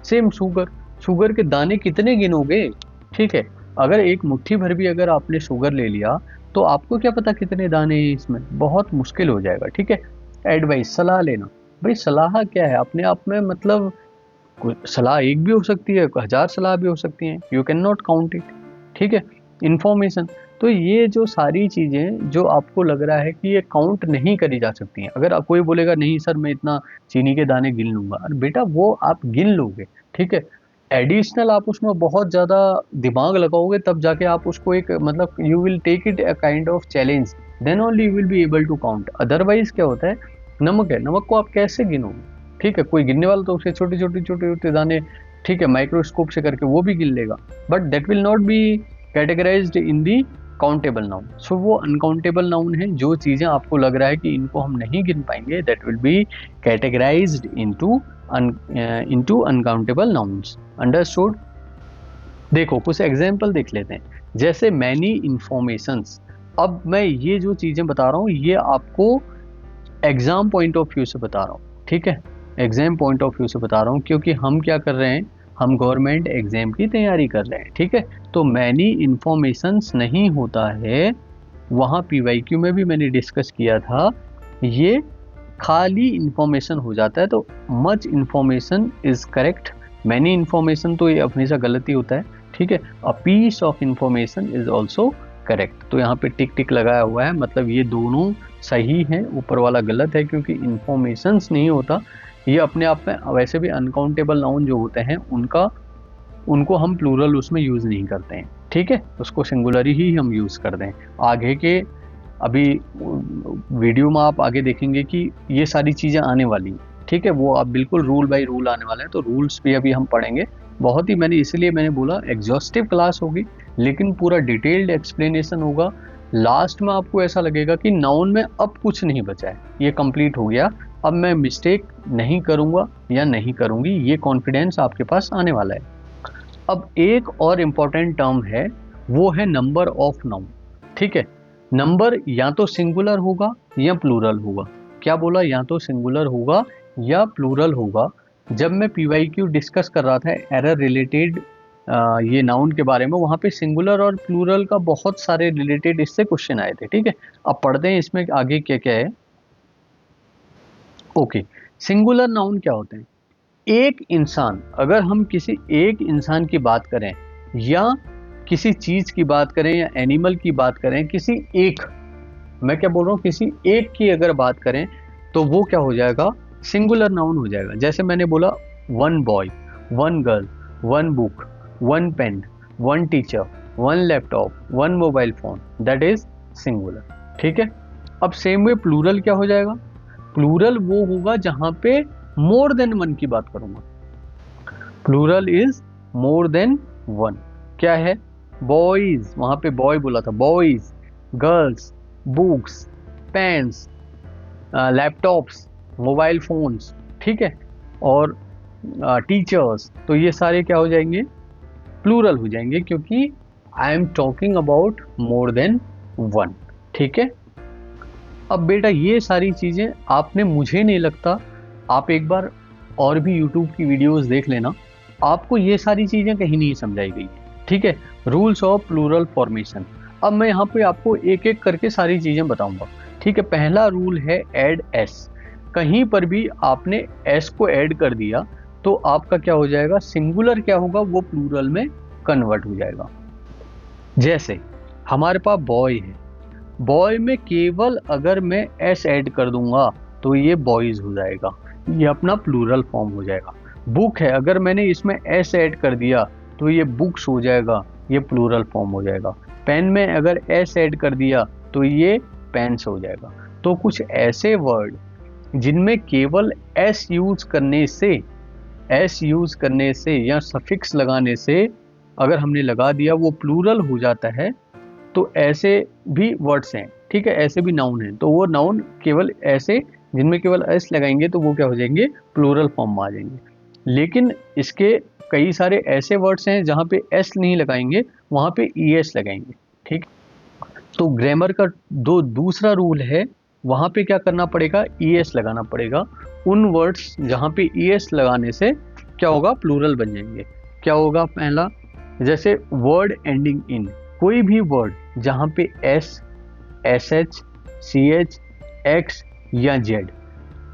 सेम शुगर, शुगर के दाने कितने गिनोगे? ठीक है, अगर एक मुट्ठी भर भी अगर आपने शुगर ले लिया तो आपको क्या पता कितने दाने हैं इसमें, बहुत मुश्किल हो जाएगा। ठीक है, एडवाइस, सलाह लेना। भाई सलाह क्या है अपने आप में, मतलब सलाह एक भी हो सकती है, 1000 सलाह भी हो सकती हैं, you can not count it. ठीक है, इंफॉर्मेशन, तो ये जो सारी चीज़ें जो आपको लग रहा है कि ये काउंट नहीं करी जा सकती हैं, अगर कोई बोलेगा नहीं सर मैं इतना चीनी के दाने गिन लूँगा, अरे बेटा वो आप गिन लोगे। ठीक है, एडिशनल आप उसमें बहुत ज़्यादा दिमाग लगाओगे तब जाके आप उसको एक, मतलब you will take it a kind of challenge, then only you will be able to count. Otherwise क्या होता है, नमक है, नमक को आप कैसे गिनोगे? ठीक है, कोई गिनने वाला तो उसके छोटे छोटे छोटे छोटे दाने, ठीक है, माइक्रोस्कोप से करके वो भी गिन लेगा, but that will not be categorised in the countable noun. सो वो अनकाउंटेबल नाउन है, जो चीज़ें आपको लग रहा है कि इनको हम नहीं गिन पाएंगे, that will be categorised into uncountable nouns. Understood? देखो कुछ एग्जाम्पल देख लेते हैं, जैसे मैनी इंफॉर्मेशंस। अब मैं ये जो चीज़ें बता रहा हूँ ये आपको एग्जाम पॉइंट ऑफ व्यू से बता रहा हूँ। ठीक है, एग्जाम पॉइंट ऑफ व्यू से बता रहा हूँ, क्योंकि हम क्या कर रहे हैं, हम गवर्नमेंट एग्जाम की तैयारी कर रहे हैं। ठीक है, तो मैनी इंफॉर्मेशंस नहीं होता है, वहाँ PYQ में भी मैंने डिस्कस किया था, ये खाली इंफॉर्मेशन हो जाता है। तो much information is correct, many information तो ये हमेशा गलती होता है। ठीक है, a piece of information is also correct. तो यहाँ पे टिक टिक लगाया हुआ है, मतलब ये दोनों सही हैं, ऊपर वाला गलत है क्योंकि इंफॉर्मेशंस नहीं होता। ये अपने आप में वैसे भी अनकाउंटेबल नाउन जो होते हैं उनको हम प्लूरल उसमें यूज़ नहीं करते हैं, ठीक है, उसको सिंगुलर ही हम यूज़ करते हैं। आगे के अभी वीडियो में आप आगे देखेंगे कि ये सारी चीज़ें आने वाली हैं, ठीक है, वो आप बिल्कुल रूल बाय रूल आने वाले हैं, तो रूल्स भी अभी हम पढ़ेंगे। बहुत ही मैंने बोला एग्जॉस्टिव क्लास होगी, लेकिन पूरा डिटेल्ड एक्सप्लेनेशन होगा। लास्ट में आपको ऐसा लगेगा कि नाउन में अब कुछ नहीं बचा है, ये कंप्लीट हो गया, अब मैं मिस्टेक नहीं करूँगा या नहीं करूँगी, ये कॉन्फिडेंस आपके पास आने वाला है। अब एक और इम्पॉर्टेंट टर्म है, वो है नंबर ऑफ नाउन, ठीक है। नंबर या तो सिंगुलर होगा या प्लूरल होगा। क्या बोला, या तो सिंगुलर होगा या प्लूरल होगा। जब मैं PYQ डिस्कस कर रहा था एरर रिलेटेड ये नाउन के बारे में, वहाँ पे सिंगुलर और प्लूरल का बहुत सारे रिलेटेड इससे क्वेश्चन आए थे, ठीक है। अब पढ़ते हैं इसमें आगे क्या क्या है। ओके, सिंगुलर नाउन क्या होते हैं? एक इंसान, अगर हम किसी एक इंसान की बात करें या किसी चीज की बात करें या एनिमल की बात करें, किसी एक, मैं क्या बोल रहा हूँ, किसी एक की अगर बात करें तो वो क्या हो जाएगा, सिंगुलर नाउन हो जाएगा। जैसे मैंने बोला one boy, one girl, one book, one pen, one teacher, one laptop, one mobile phone, that is singular, ठीक है। अब सेम वे प्लूरल क्या हो जाएगा? प्लूरल वो होगा जहां पे मोर देन वन की बात करूंगा। Plural is more than one. क्या है? बॉयज, वहां पे बॉय बोला था, boys, girls, books, pens, laptops, mobile phones, ठीक है, और टीचर्स, तो ये सारे क्या हो जाएंगे? प्लूरल हो जाएंगे, क्योंकि I am talking about more than one, ठीक है। अब बेटा ये सारी चीजें आपने, मुझे नहीं लगता, आप एक बार और भी YouTube की वीडियोस देख लेना, आपको ये सारी चीजें कहीं नहीं समझाई गई, ठीक है। Rules of plural formation. अब मैं यहाँ पे आपको एक एक करके सारी चीजें बताऊंगा, ठीक है। पहला रूल है ऐड एस। कहीं पर भी आपने एस को ऐड कर दिया तो आपका क्या हो जाएगा, सिंगुलर क्या होगा, वो प्लूरल में कन्वर्ट हो जाएगा। जैसे हमारे पास बॉय है, बॉय में केवल अगर मैं एस ऐड कर दूंगा तो ये बॉयज हो जाएगा, ये अपना प्लूरल फॉर्म हो जाएगा। बुक है, अगर मैंने इसमें एस ऐड कर दिया तो ये बुक्स हो जाएगा, ये प्लूरल फॉर्म हो जाएगा। पेन में अगर एस ऐड कर दिया तो ये पेन्स हो जाएगा। तो कुछ ऐसे वर्ड जिनमें केवल एस यूज करने से या सफिक्स लगाने से अगर हमने लगा दिया वो प्लूरल हो जाता है, तो ऐसे भी वर्ड्स हैं, ठीक है, ऐसे भी नाउन हैं। तो वो नाउन केवल ऐसे जिनमें केवल एस लगाएंगे तो वो क्या हो जाएंगे, प्लूरल फॉर्म में आ जाएंगे। लेकिन इसके कई सारे ऐसे वर्ड्स हैं जहाँ पे एस नहीं लगाएंगे, वहाँ पे ES लगाएंगे, ठीक। तो ग्रामर का दूसरा रूल है, वहाँ पे क्या करना पड़ेगा, ES लगाना पड़ेगा। उन वर्ड्स जहाँ पे ES लगाने से क्या होगा, प्लूरल बन जाएंगे। क्या होगा? पहला, जैसे वर्ड एंडिंग इन, कोई भी वर्ड जहाँ पे S, SH, CH, X या Z,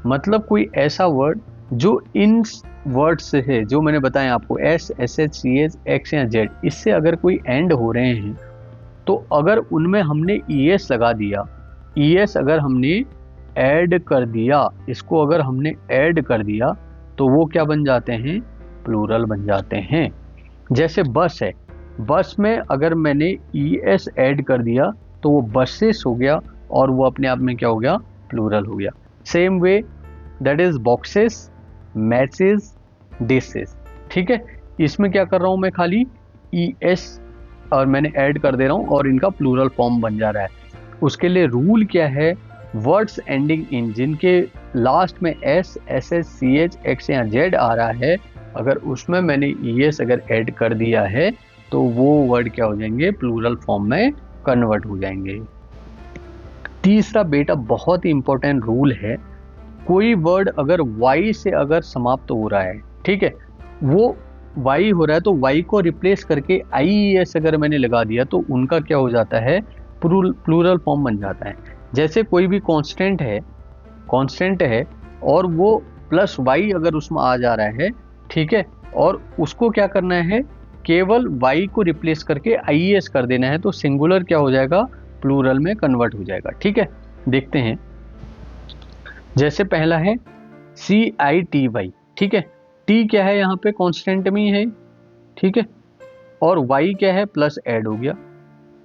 मतलब कोई ऐसा वर्ड जो इन वर्ड से है, जो मैंने बताया आपको, S, SH, CH, X या Z, इससे अगर कोई एंड हो रहे हैं तो अगर उनमें हमने ES लगा दिया, ES अगर हमने ऐड कर दिया, इसको अगर हमने ऐड कर दिया तो वो क्या बन जाते हैं, प्लूरल बन जाते हैं। जैसे बस है, बस में अगर मैंने ES ऐड कर दिया तो वो बसेस हो गया और वो अपने आप में क्या हो गया, प्लूरल हो गया। Same way that is boxes, matches, dishes, ठीक है। इसमें क्या कर रहा हूँ मैं, खाली ES और मैंने ऐड कर दे रहा हूँ और इनका प्लूरल फॉर्म बन जा रहा है। उसके लिए रूल क्या है, वर्ड्स एंडिंग इन, जिनके लास्ट में S, SH, CH, X या Z आ रहा है, अगर उसमें मैंने ES अगर ऐड कर दिया है तो वो वर्ड क्या हो जाएंगे, प्लूरल फॉर्म में कन्वर्ट हो जाएंगे। तीसरा बेटा बहुत ही इंपॉर्टेंट रूल है, कोई वर्ड अगर Y से अगर समाप्त हो रहा है, ठीक है, वो Y हो रहा है तो Y को रिप्लेस करके IES अगर मैंने लगा दिया तो उनका क्या हो जाता है, प्लूरल फॉर्म बन जाता है। जैसे कोई भी कांस्टेंट है और वो प्लस Y अगर उसमें आ जा रहा है, ठीक है, और उसको क्या करना है, केवल y को रिप्लेस करके IES कर देना है, तो सिंगुलर क्या हो जाएगा, प्लूरल में कन्वर्ट हो जाएगा। ठीक है, देखते हैं। जैसे पहला है CITY, ठीक है, T क्या है यहाँ पे कांस्टेंट में ही है, ठीक है, और Y क्या है प्लस ऐड हो गया।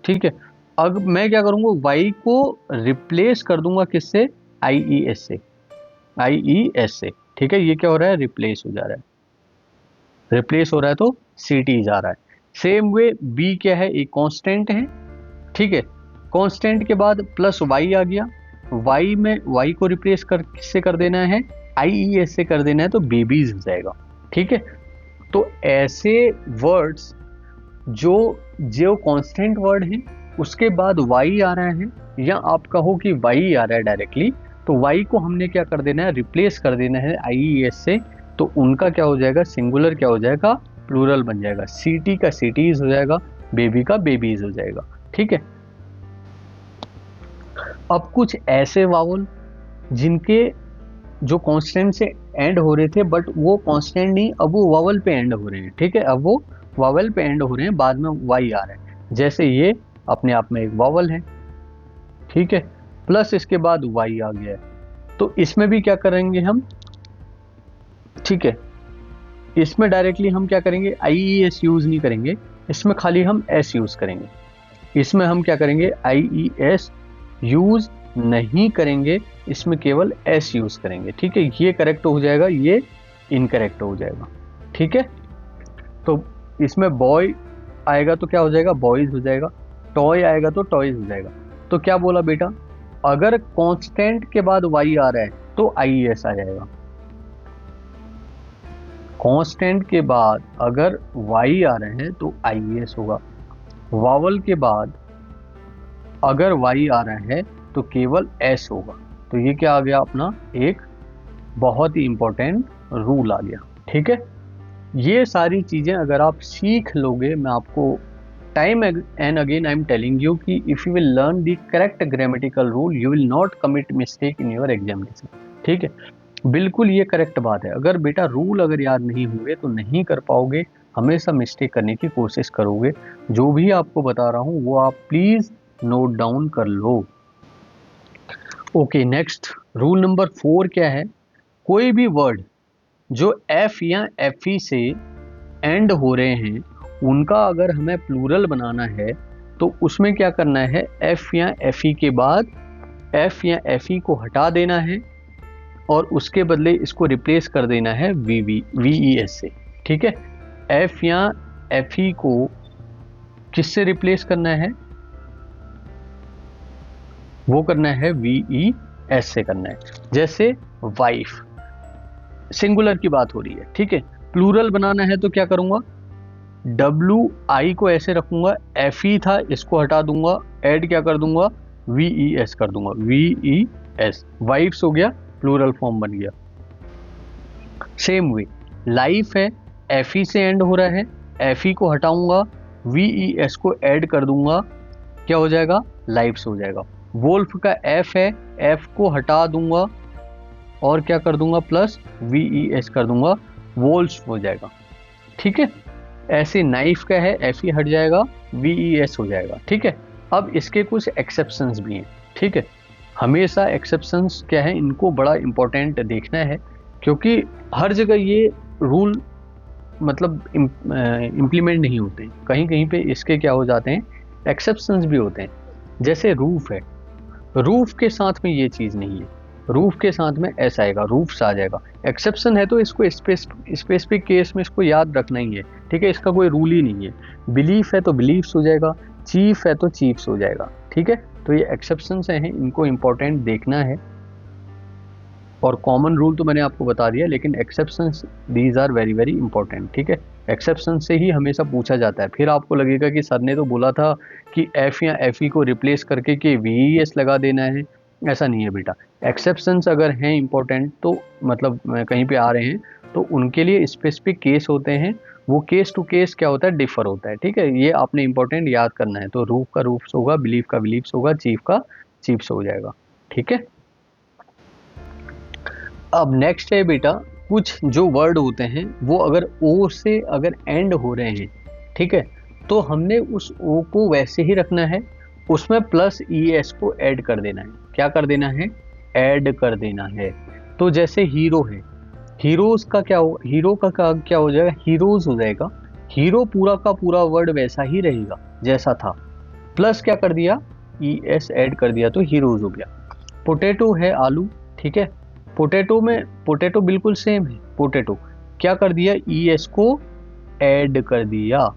ठीक है, अब मैं क्या करूँगा, Y को रिप्लेस कर दूंगा किससे, IES से, IES से। ठीक है, ये क्या हो रहा है, रिप्लेस हो जा रहा है, रिप्लेस हो रहा है तो CT जा रहा है। सेम वे B क्या है, एक कांस्टेंट है। ठीक है, कांस्टेंट के बाद प्लस Y आ गया, Y में Y को रिप्लेस कर किससे कर देना है, IES से कर देना है, तो बेबीज हो जाएगा। ठीक है, तो ऐसे वर्ड्स जो जो कांस्टेंट वर्ड है उसके बाद Y आ रहा है, या आप कहो कि Y आ रहा है डायरेक्टली, तो Y को हमने क्या कर देना है, रिप्लेस कर देना है IES से, तो उनका क्या हो जाएगा, सिंगुलर क्या हो जाएगा, प्लूरल बन जाएगा। सिटी का सिटीज हो जाएगा, बेबी का बेबीज हो जाएगा। ठीक है, अब कुछ ऐसे वावल जिनके जो कांस्टेंट से एंड हो रहे थे, बट वो कांस्टेंट नहीं, अब वो वावल पे एंड हो रहे हैं। ठीक है, अब वो वावल पे एंड हो रहे हैं, बाद में Y आ रहा है। जैसे ये अपने आप में एक वावल है, ठीक है, प्लस इसके बाद Y आ गया है, तो इसमें भी क्या करेंगे हम, ठीक है, इसमें डायरेक्टली हम क्या करेंगे, IES यूज नहीं करेंगे, इसमें खाली हम S यूज करेंगे। इसमें हम क्या करेंगे, IES यूज नहीं करेंगे, इसमें केवल S यूज करेंगे। ठीक है, ये करेक्ट हो जाएगा, ये इनकरेक्ट हो जाएगा। ठीक है, तो इसमें बॉय आएगा तो क्या हो जाएगा, बॉयज हो जाएगा, टॉय आएगा तो टॉयज हो जाएगा। तो क्या बोला बेटा, अगर कांस्टेंट के बाद Y आ रहा है तो IES आ जाएगा। कांस्टेंट के बाद अगर Y आ रहे हैं तो IES होगा। वावल के बाद अगर Y आ रहा है तो केवल S होगा। तो ये क्या आ गया अपना, एक बहुत ही इंपॉर्टेंट रूल आ गया। ठीक है, ये सारी चीजें अगर आप सीख लोगे, मैं आपको time and again I am telling you कि if you will learn the correct grammatical rule you will not commit mistake in your examination. ठीक है, बिल्कुल ये करेक्ट बात है। अगर बेटा रूल अगर याद नहीं होंगे तो नहीं कर पाओगे, हमेशा मिस्टेक करने की कोशिश करोगे। जो भी आपको बता रहा हूँ वो आप प्लीज नोट डाउन कर लो। ओके, नेक्स्ट रूल नंबर 4 क्या है, कोई भी वर्ड जो F या FE से एंड हो रहे हैं उनका अगर हमें प्लूरल बनाना है तो उसमें क्या करना है, F या FE के बाद F या FE को हटा देना है और उसके बदले इसको रिप्लेस कर देना है VES से। ठीक है, F या FE को किससे रिप्लेस करना है, वो करना है VES से करना है। जैसे वाइफ, सिंगुलर की बात हो रही है। ठीक है, प्लूरल बनाना है तो क्या करूंगा, WI को ऐसे रखूंगा, FE था इसको हटा दूंगा, ऐड क्या कर दूंगा, VES कर दूंगा, VES, वाइफ्स हो गया, प्लूरल फॉर्म बन गया। सेम वे लाइफ है, FE से एंड हो रहा है, FE को हटाऊंगा, VES को ऐड कर दूंगा, क्या हो जाएगा, लाइफ्स हो जाएगा। वोल्फ का F है, F को हटा दूंगा और क्या कर दूंगा, प्लस VES कर दूंगा, वोल्स हो जाएगा। ठीक है, ऐसे नाइफ का है, FE हट जाएगा, VES हो जाएगा। ठीक है, अब इसके कुछ एक्सेप्शंस भी हैं। ठीक है, हमेशा एक्सेप्शंस क्या है, इनको बड़ा इंपॉर्टेंट देखना है, क्योंकि हर जगह ये रूल मतलब इम्प्लीमेंट नहीं होते, कहीं कहीं पे इसके क्या हो जाते हैं, एक्सेप्शंस भी होते हैं। जैसे रूफ है, रूफ के साथ में ये चीज़ नहीं है, रूफ के साथ में ऐसा आएगा, रूफ्स आ जाएगा। एक्सेप्शन है तो इसको स्पेसिफिक केस में इसको याद रखना ही है। ठीक है, इसका कोई रूल ही नहीं है। बिलीफ है तो बिलीफ्स हो जाएगा, चीफ है तो चीफ्स हो जाएगा। ठीक है, तो ये एक्सेप्शंस हैं, इनको इम्पोर्टेंट देखना है। और कॉमन रूल तो मैंने आपको बता दिया, लेकिन exceptions these are very very important. ठीक है, एक्सेप्शन से ही हमेशा पूछा जाता है। फिर आपको लगेगा कि सर ने तो बोला था कि F या FE को रिप्लेस करके कि VES लगा देना है, ऐसा नहीं है बेटा। एक्सेप्शंस अगर हैं इंपॉर्टेंट तो मतलब कहीं पे आ रहे हैं तो उनके लिए स्पेसिफिक केस होते हैं, वो केस टू केस क्या होता है, डिफर होता है। ठीक है, ये आपने इंपॉर्टेंट याद करना है। तो रूफ का रूफ्स होगा, बिलीफ का बिलीफ्स होगा, चीफ का चीफ्स हो जाएगा। ठीक है, अब नेक्स्ट है बेटा, कुछ जो वर्ड होते हैं वो अगर O से अगर एंड हो रहे हैं, ठीक है। तो हमने उस ओ को वैसे ही रखना है, उसमें प्लस ES को ऐड कर देना है। क्या कर देना है? ऐड कर देना है। तो जैसे हीरो है, हीरोज का क्या हो, हीरो का क्या हो जाएगा? हीरोज हो जाएगा। हीरो पूरा का पूरा वर्ड वैसा ही रहेगा जैसा था, प्लस क्या कर दिया? ES ऐड कर दिया तो हीरोज हो गया। पोटैटो है आलू, ठीक है। पोटैटो में पोटैटो बिल्कुल सेम है। पोटैटो क्या कर दिया? ES को ऐड कर दिया।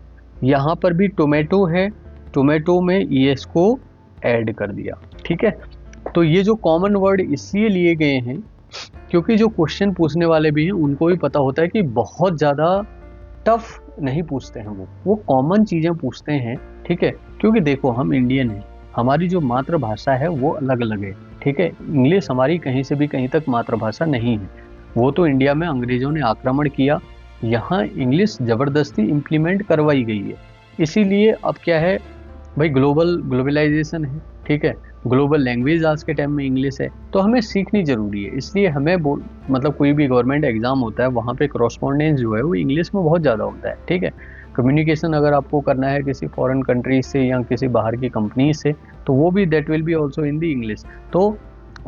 यहाँ पर भी टोमेटो है, टोमेटो में ES को ऐड कर दिया, ठीक है। तो ये जो कॉमन वर्ड इसलिए लिए गए हैं क्योंकि जो क्वेश्चन पूछने वाले भी हैं उनको भी पता होता है कि बहुत ज़्यादा टफ नहीं पूछते हैं, वो कॉमन चीज़ें पूछते हैं, ठीक है। क्योंकि देखो हम इंडियन हैं, हमारी जो मातृभाषा है वो अलग अलग है, ठीक है। इंग्लिश हमारी कहीं से भी कहीं तक मातृभाषा नहीं है। वो तो इंडिया में अंग्रेज़ों ने आक्रमण किया, यहाँ इंग्लिश ज़बरदस्ती इम्प्लीमेंट करवाई गई है। इसीलिए अब क्या है भाई, ग्लोबलाइजेशन है, ठीक है। ग्लोबल लैंग्वेज आज के टाइम में इंग्लिश है, तो हमें सीखनी ज़रूरी है। इसलिए हमें मतलब कोई भी गवर्नमेंट एग्ज़ाम होता है वहाँ पे करस्पॉन्डेंस जो है वो इंग्लिश में बहुत ज़्यादा होता है, ठीक है। कम्युनिकेशन अगर आपको करना है किसी फॉरेन कंट्री से या किसी बाहर की कंपनी से, तो वो भी that will be also in the English. तो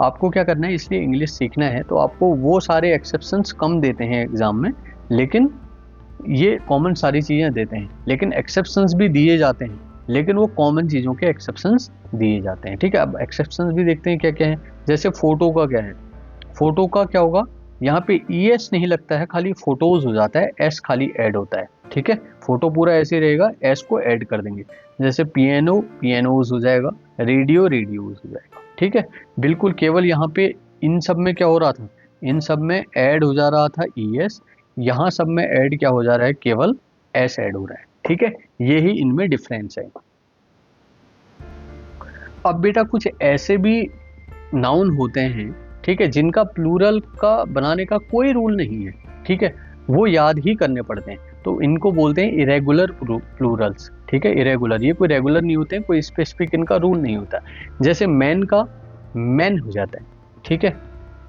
आपको क्या करना है, इसलिए इंग्लिश सीखना है। तो आपको वो सारे एक्सेप्शंस कम देते हैं एग्ज़ाम में, लेकिन ये कॉमन सारी चीज़ें देते हैं, लेकिन एक्सेप्शंस भी दिए जाते हैं, लेकिन वो कॉमन चीज़ों के एक्सेप्शंस दिए जाते हैं, ठीक है। अब एक्सेप्शंस भी देखते हैं क्या क्या है। जैसे फोटो का क्या है, फोटो का क्या होगा, यहाँ पे ES नहीं लगता है, खाली फोटोज हो जाता है, S खाली ऐड होता है, ठीक है। फोटो पूरा ऐसे रहेगा, S को ऐड कर देंगे। जैसे पियानो पियानोज हो जाएगा, रेडियो रेडियोज हो जाएगा, ठीक है। बिल्कुल केवल यहाँ पे इन सब में क्या हो रहा था, इन सब में ऐड हो जा रहा था ES, यहाँ सब में ऐड क्या हो जा रहा है, केवल S ऐड हो रहा है, ठीक है। यही इनमें डिफरेंस है। अब बेटा कुछ ऐसे भी नाउन होते हैं, ठीक है, जिनका प्लूरल का बनाने का कोई रूल नहीं है, ठीक है, वो याद ही करने पड़ते हैं। तो इनको बोलते हैं इरेगुलर प्लूरल्स, ठीक है। इरेगुलर, ये कोई रेगुलर नहीं होते हैं, कोई स्पेसिफिक इनका रूल नहीं होता। जैसे मैन का मैन हो जाता है, ठीक है।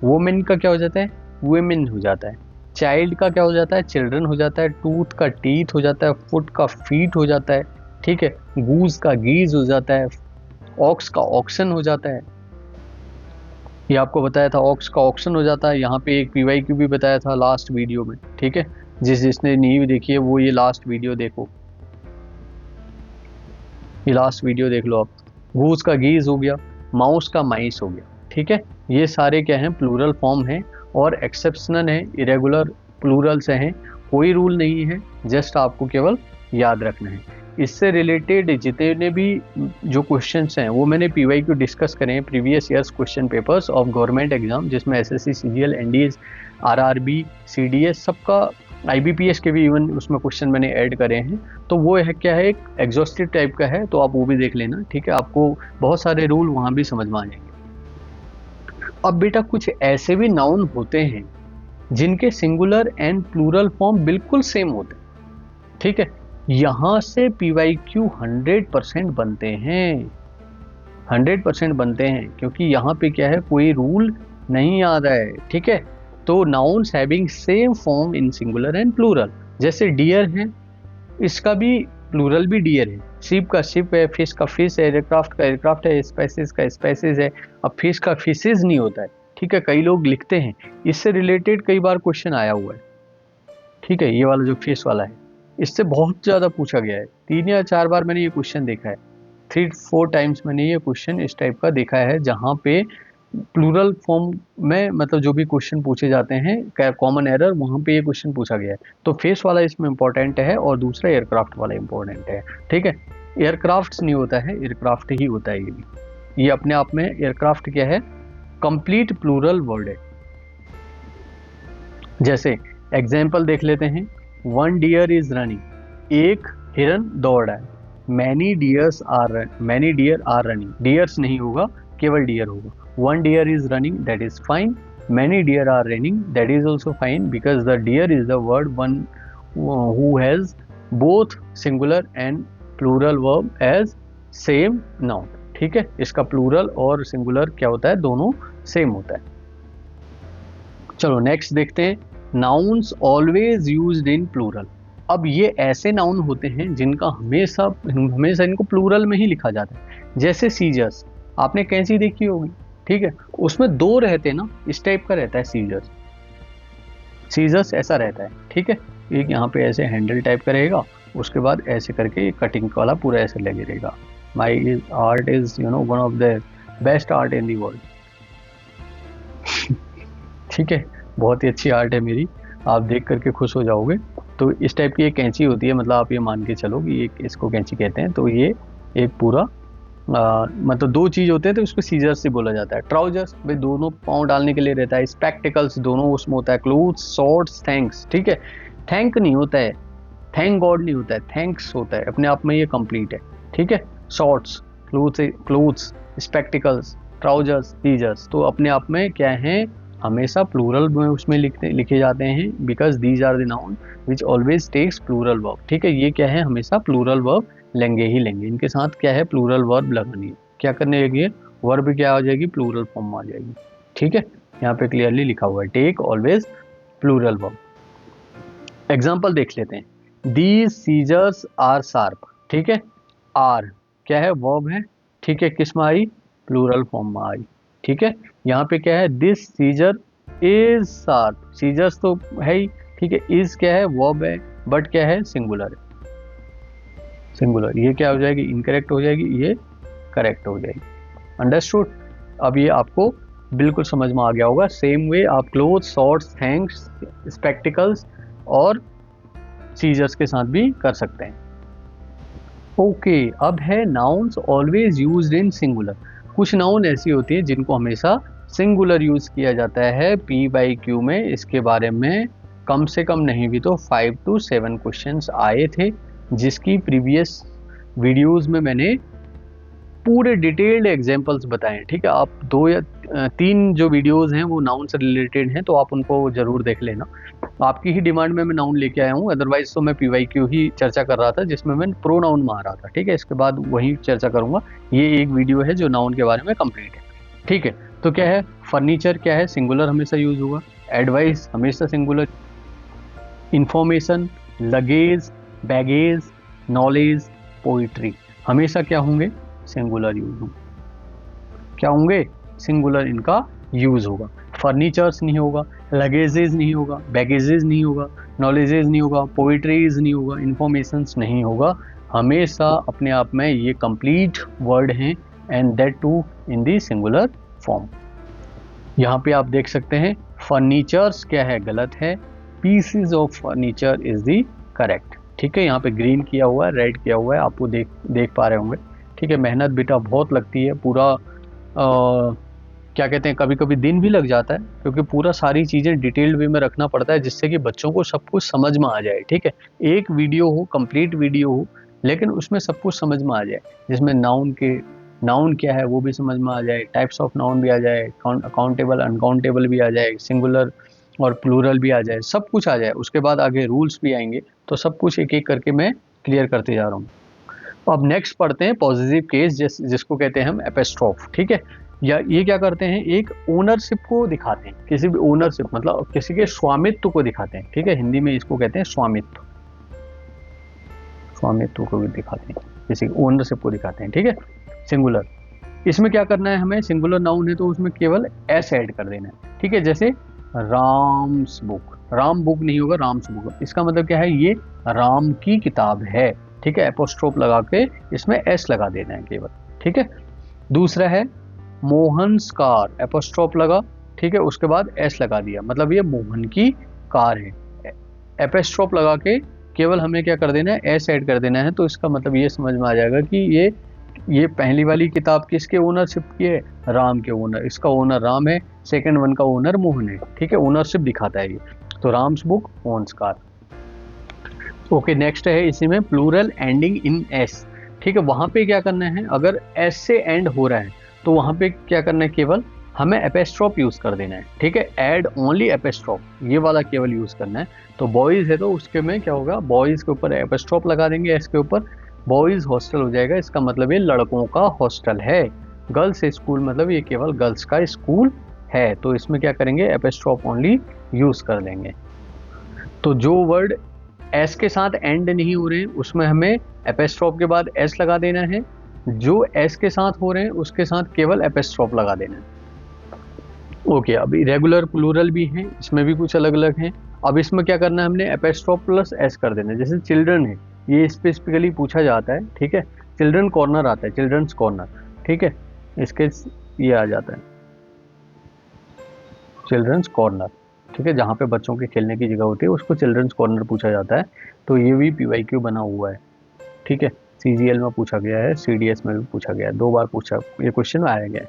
वुमेन का क्या हो जाता है, वुमेन हो जाता है। चाइल्ड का क्या हो जाता है, चिल्ड्रन हो जाता है। टूथ का टीथ हो जाता है, फुट का फीट हो जाता है, ठीक है। गूज का गीज हो जाता है, ऑक्स का ऑक्शन हो जाता है। ये आपको बताया था, ऑक्स का ऑक्शन हो जाता है। यहाँ पे एक PYQ भी बताया था लास्ट वीडियो में, ठीक है। जिसने नहीं देखी है वो ये लास्ट वीडियो देखो, ये लास्ट वीडियो देख लो आप। गूज का गीज हो गया, माउस का माइस हो गया, ठीक है। ये सारे क्या हैं, प्लूरल फॉर्म हैं और एक्सेप्शनल हैं, इरेगुलर प्लूरल्स हैं। कोई रूल नहीं है, जस्ट आपको केवल याद रखना है। इससे रिलेटेड जितने भी जो क्वेश्चंस हैं वो मैंने PYQ डिस्कस करे हैं, previous years question papers of government exam, जिसमें SSC CGL NDS RRB CDS सबका, IBPS के भी इवन उसमें क्वेश्चन मैंने ऐड करे हैं। तो वो है क्या है, एक एग्जॉस्टिव टाइप का है, तो आप वो भी देख लेना, ठीक है। आपको बहुत सारे रूल वहाँ भी समझ में आ जाएंगे। अब बेटा कुछ ऐसे भी नाउन होते हैं जिनके सिंगुलर एंड प्लूरल फॉर्म बिल्कुल सेम होते हैं, ठीक है। यहाँ से PYQ 100% बनते हैं, 100% बनते हैं, क्योंकि यहाँ पे क्या है, कोई रूल नहीं आ रहा है, ठीक है। तो nouns having same form in singular and plural, जैसे डियर है, इसका भी प्लूरल भी डियर है। शिप का शिप है, फिश का फिश है, एयरक्राफ्ट का एयरक्राफ्ट है, स्पाइसेस का स्पाइसेस है। अब फिश का फिशेज नहीं होता है, ठीक है, कई लोग लिखते हैं। इससे रिलेटेड कई बार क्वेश्चन आया हुआ है, ठीक है। ये वाला जो फिश वाला है, इससे बहुत ज़्यादा पूछा गया है। 3 या 4 बार मैंने ये क्वेश्चन देखा है, 3-4 टाइम्स मैंने ये क्वेश्चन इस टाइप का देखा है, जहाँ पे प्लूरल फॉर्म में मतलब जो भी क्वेश्चन पूछे जाते हैं, कॉमन एरर, वहाँ पे ये क्वेश्चन पूछा गया है। तो फेस वाला इसमें इंपॉर्टेंट है और दूसरा एयरक्राफ्ट वाला इंपॉर्टेंट है, ठीक है। एयरक्राफ्ट नहीं होता है, एयरक्राफ्ट ही होता है। ये अपने आप में एयरक्राफ्ट क्या है, कंप्लीट प्लूरल वर्ड है। जैसे एग्जाम्पल देख लेते हैं, 1 डियर इज रनिंग, एक हिरन दौड़ रहा है। Many deer are running, deers नहीं होगा, केवल डियर होगा। 1 deer is running, that is fine. Many deer are running, that is also fine, because the deer is the word one who has both singular and plural verb as same noun, ठीक है। इसका plural और singular क्या होता है, दोनों same होता है। चलो नेक्स्ट देखते हैं, nouns always used in plural. अब ये ऐसे नाउन होते हैं जिनका हमेशा हमेशा इनको प्लूरल में ही लिखा जाता है। जैसे सीजर्स, आपने कैंची देखी होगी, ठीक है, उसमें दो रहते हैं ना, इस टाइप का रहता है सीजर्स। सीजर्स ऐसा रहता है, ठीक है, एक यहाँ पे ऐसे हैंडल टाइप का रहेगा, उसके बाद ऐसे करके कटिंग वाला पूरा ऐसे लगे रहेगा। My art is one of the best art in the world. ठीक है, बहुत ही अच्छी आर्ट है मेरी, आप देख करके खुश हो जाओगे। तो इस टाइप की एक कैंची होती है, मतलब आप ये मान के चलो कि एक इसको कैंची कहते हैं। तो ये एक पूरा मतलब दो चीज़ होते हैं तो उसको सीजर्स से बोला जाता है। ट्राउजर्स भाई दोनों पाँव डालने के लिए रहता है। स्पेक्टिकल्स दोनों उसमें होता है। क्लोथ्स, शॉर्ट्स, थैंक्स, ठीक है, थैंक नहीं होता है, थैंक गॉड नहीं होता है, थैंक्स होता है, अपने आप में ये कंप्लीट है, ठीक है। Shorts, clothes, spectacles, trousers, scissors, तो अपने आप में क्या है, हमेशा प्लूरल में उसमें लिखे जाते हैं, because these are the noun which always takes plural verb, ठीक है। ये क्या है, हमेशा प्लूरल वर्ब लेंगे ही लेंगे, इनके साथ क्या है, प्लूरल वर्ब लगानी है। क्या करने लगी, वर्ब क्या हो जाएगी, प्लूरल फॉर्म में आ जाएगी, ठीक है। यहाँ पे क्लियरली लिखा हुआ है, take always plural verb. Example देख लेते हैं। दीज सीजर्स आर शार्प, ठीक है, आर क्या है, वर्ब है, ठीक है, किस में आई, प्लूरल फॉर्म में आई, ठीक है। यहाँ पे क्या है, this scissor is sharp, scissors तो है ही, ठीक है, इज क्या है, वर्ब है, बट क्या है, सिंगुलर है, सिंगुलर, ये क्या हो जाएगी, इनकरेक्ट हो जाएगी, ये करेक्ट हो जाएगी। अंडरस्टूड। अब ये आपको बिल्कुल समझ में आ गया होगा। सेम वे आप क्लोथ्स, शॉर्ट्स, थैंक्स, स्पेक्टिकल्स और सीजर्स के साथ भी कर सकते हैं। ओके, अब है नाउन्स ऑलवेज यूज्ड इन सिंगुलर। कुछ नाउन ऐसी होती है जिनको हमेशा सिंगुलर यूज किया जाता है PYQ में। इसके बारे में कम से कम नहीं भी तो 5 to 7 क्वेश्चंस आए थे, जिसकी प्रीवियस वीडियोस में मैंने पूरे डिटेल्ड एग्जांपल्स बताए, ठीक है। आप 2 या 3 जो वीडियोस हैं वो नाउन से रिलेटेड हैं, तो आप उनको ज़रूर देख लेना। आपकी ही डिमांड में मैं नाउन लेके आया हूँ, अदरवाइज तो मैं PYQ ही चर्चा कर रहा था, जिसमें मैं प्रोनाउन में आ रहा था, ठीक है। इसके बाद वही चर्चा करूँगा। ये एक वीडियो है जो नाउन के बारे में कंप्लीट है, ठीक है। तो क्या है, फर्नीचर क्या है, सिंगुलर हमेशा यूज होगा। एडवाइस हमेशा singular. Information, luggage, baggage, knowledge, poetry हमेशा क्या होंगे, सिंगुलर यूज होंगे। क्या होंगे, सिंगुलर इनका यूज होगा। फर्नीचर्स नहीं होगा, लगेजेस नहीं होगा, बैगेजेस नहीं होगा, नॉलेजेस नहीं होगा, पोइट्रीज नहीं होगा, इंफॉर्मेशंस नहीं होगा। हमेशा अपने आप में ये कंप्लीट वर्ड हैं, and that too in the singular form. यहाँ पे आप देख सकते हैं, फर्नीचर्स क्या है, गलत है, PCs of furniture is the correct, ठीक है। यहाँ पे ग्रीन किया हुआ है, रेड किया हुआ है, आपको देख पा रहे होंगे, ठीक है। मेहनत बेटा बहुत लगती है, पूरा क्या कहते हैं, कभी कभी दिन भी लग जाता है, क्योंकि पूरा सारी चीज़ें डिटेल्ड वे में रखना पड़ता है, जिससे कि बच्चों को सब कुछ समझ में आ जाए, ठीक है। एक वीडियो हो, कंप्लीट वीडियो हो, लेकिन उसमें सब कुछ समझ में आ जाए, जिसमें नाउन क्या है वो भी समझ में आ जाए, टाइप्स ऑफ नाउन भी आ जाए, अकाउंटेबल अनकाउंटेबल भी आ जाए, सिंगुलर और प्लूरल भी आ जाए, सब कुछ आ जाए। उसके बाद आगे रूल्स भी आएंगे, तो सब कुछ एक एक करके मैं क्लियर करते जा रहा हूँ। अब नेक्स्ट पढ़ते हैं पॉजिटिव केस, जिसको कहते हैं हम एपिस्ट्रोफ, ठीक है। या ये क्या करते हैं, एक ओनरशिप को दिखाते हैं, किसी भी ओनरशिप मतलब किसी के स्वामित्व को दिखाते हैं, ठीक है। हिंदी में इसको कहते हैं स्वामित्व, स्वामित्व को भी दिखाते हैं, किसी ओनरशिप को दिखाते हैं, ठीक है, सिंगुलर। इसमें क्या करना है हमें, सिंगुलर नाउन है तो उसमें केवल एस ऐड कर देना है, ठीक है। जैसे राम्स बुक, राम बुक नहीं होगा, राम्स बुक, इसका मतलब क्या है, ये राम की किताब है, ठीक है। एपोस्ट्रोफ लगा के इसमें एस लगा देना है केवल, ठीक है। दूसरा है मोहन्स कार, एपोस्ट्रोफ लगा, ठीक है, उसके बाद एस लगा दिया, मतलब ये मोहन की कार है। एपोस्ट्रोफ लगा के केवल हमें क्या कर देना है, एस ऐड कर देना है, तो इसका मतलब ये समझ में आ जाएगा कि ये पहली वाली किताब किसके ओनरशिप की है, राम के ओनर, इसका ओनर राम है, सेकंड वन का ओनर मोहन है, ठीक है। ओनरशिप दिखाता है ये, तो Ram's book, Mohan's car. Okay, next है इसी में प्लूरल एंडिंग इन एस, ठीक है। वहां पे क्या करना है, अगर एस से एंड हो रहा है तो वहां पे क्या करना है, केवल हमें एपिस्ट्रोफ यूज कर देना है, ठीक है। ऐड ओनली एपिस्ट्रोफ, ये वाला केवल यूज करना है। तो बॉयज है तो उसके में क्या होगा, बॉयज के ऊपर एपिस्ट्रोफ लगा देंगे, एस के ऊपर बॉयज हॉस्टल हो जाएगा, इसका मतलब ये लड़कों का हॉस्टल है। गर्ल्स स्कूल मतलब ये केवल गर्ल्स का स्कूल है, तो इसमें क्या करेंगे, एपिस्ट्रोफ ओनली यूज कर देंगे। तो जो वर्ड एस के साथ एंड नहीं हो रहे हैं उसमें हमें एपेस्ट्रॉफ के बाद एस लगा देना है, जो एस के साथ हो रहे हैं उसके साथ केवल एपेस्ट्रॉफ लगा देना है। ओके, अब इरेगुलर प्लूरल भी हैं, इसमें भी कुछ अलग अलग हैं। अब इसमें क्या करना है, हमने एपेस्ट्रॉफ प्लस एस कर देना है। जैसे चिल्ड्रन है, ये स्पेसिफिकली पूछा जाता है, ठीक है। चिल्ड्रन कॉर्नर आता है, चिल्ड्रंस कॉर्नर, ठीक है, इसके ये आ जाता है चिल्ड्रंस कॉर्नर, ठीक है, जहाँ पे बच्चों के खेलने की जगह होती है उसको चिल्ड्रंस कॉर्नर पूछा जाता है। तो ये भी PYQ बना हुआ है, ठीक है। CGL में पूछा गया है, CDS में भी पूछा गया है, 2 बार पूछा ये क्वेश्चन आया गया है।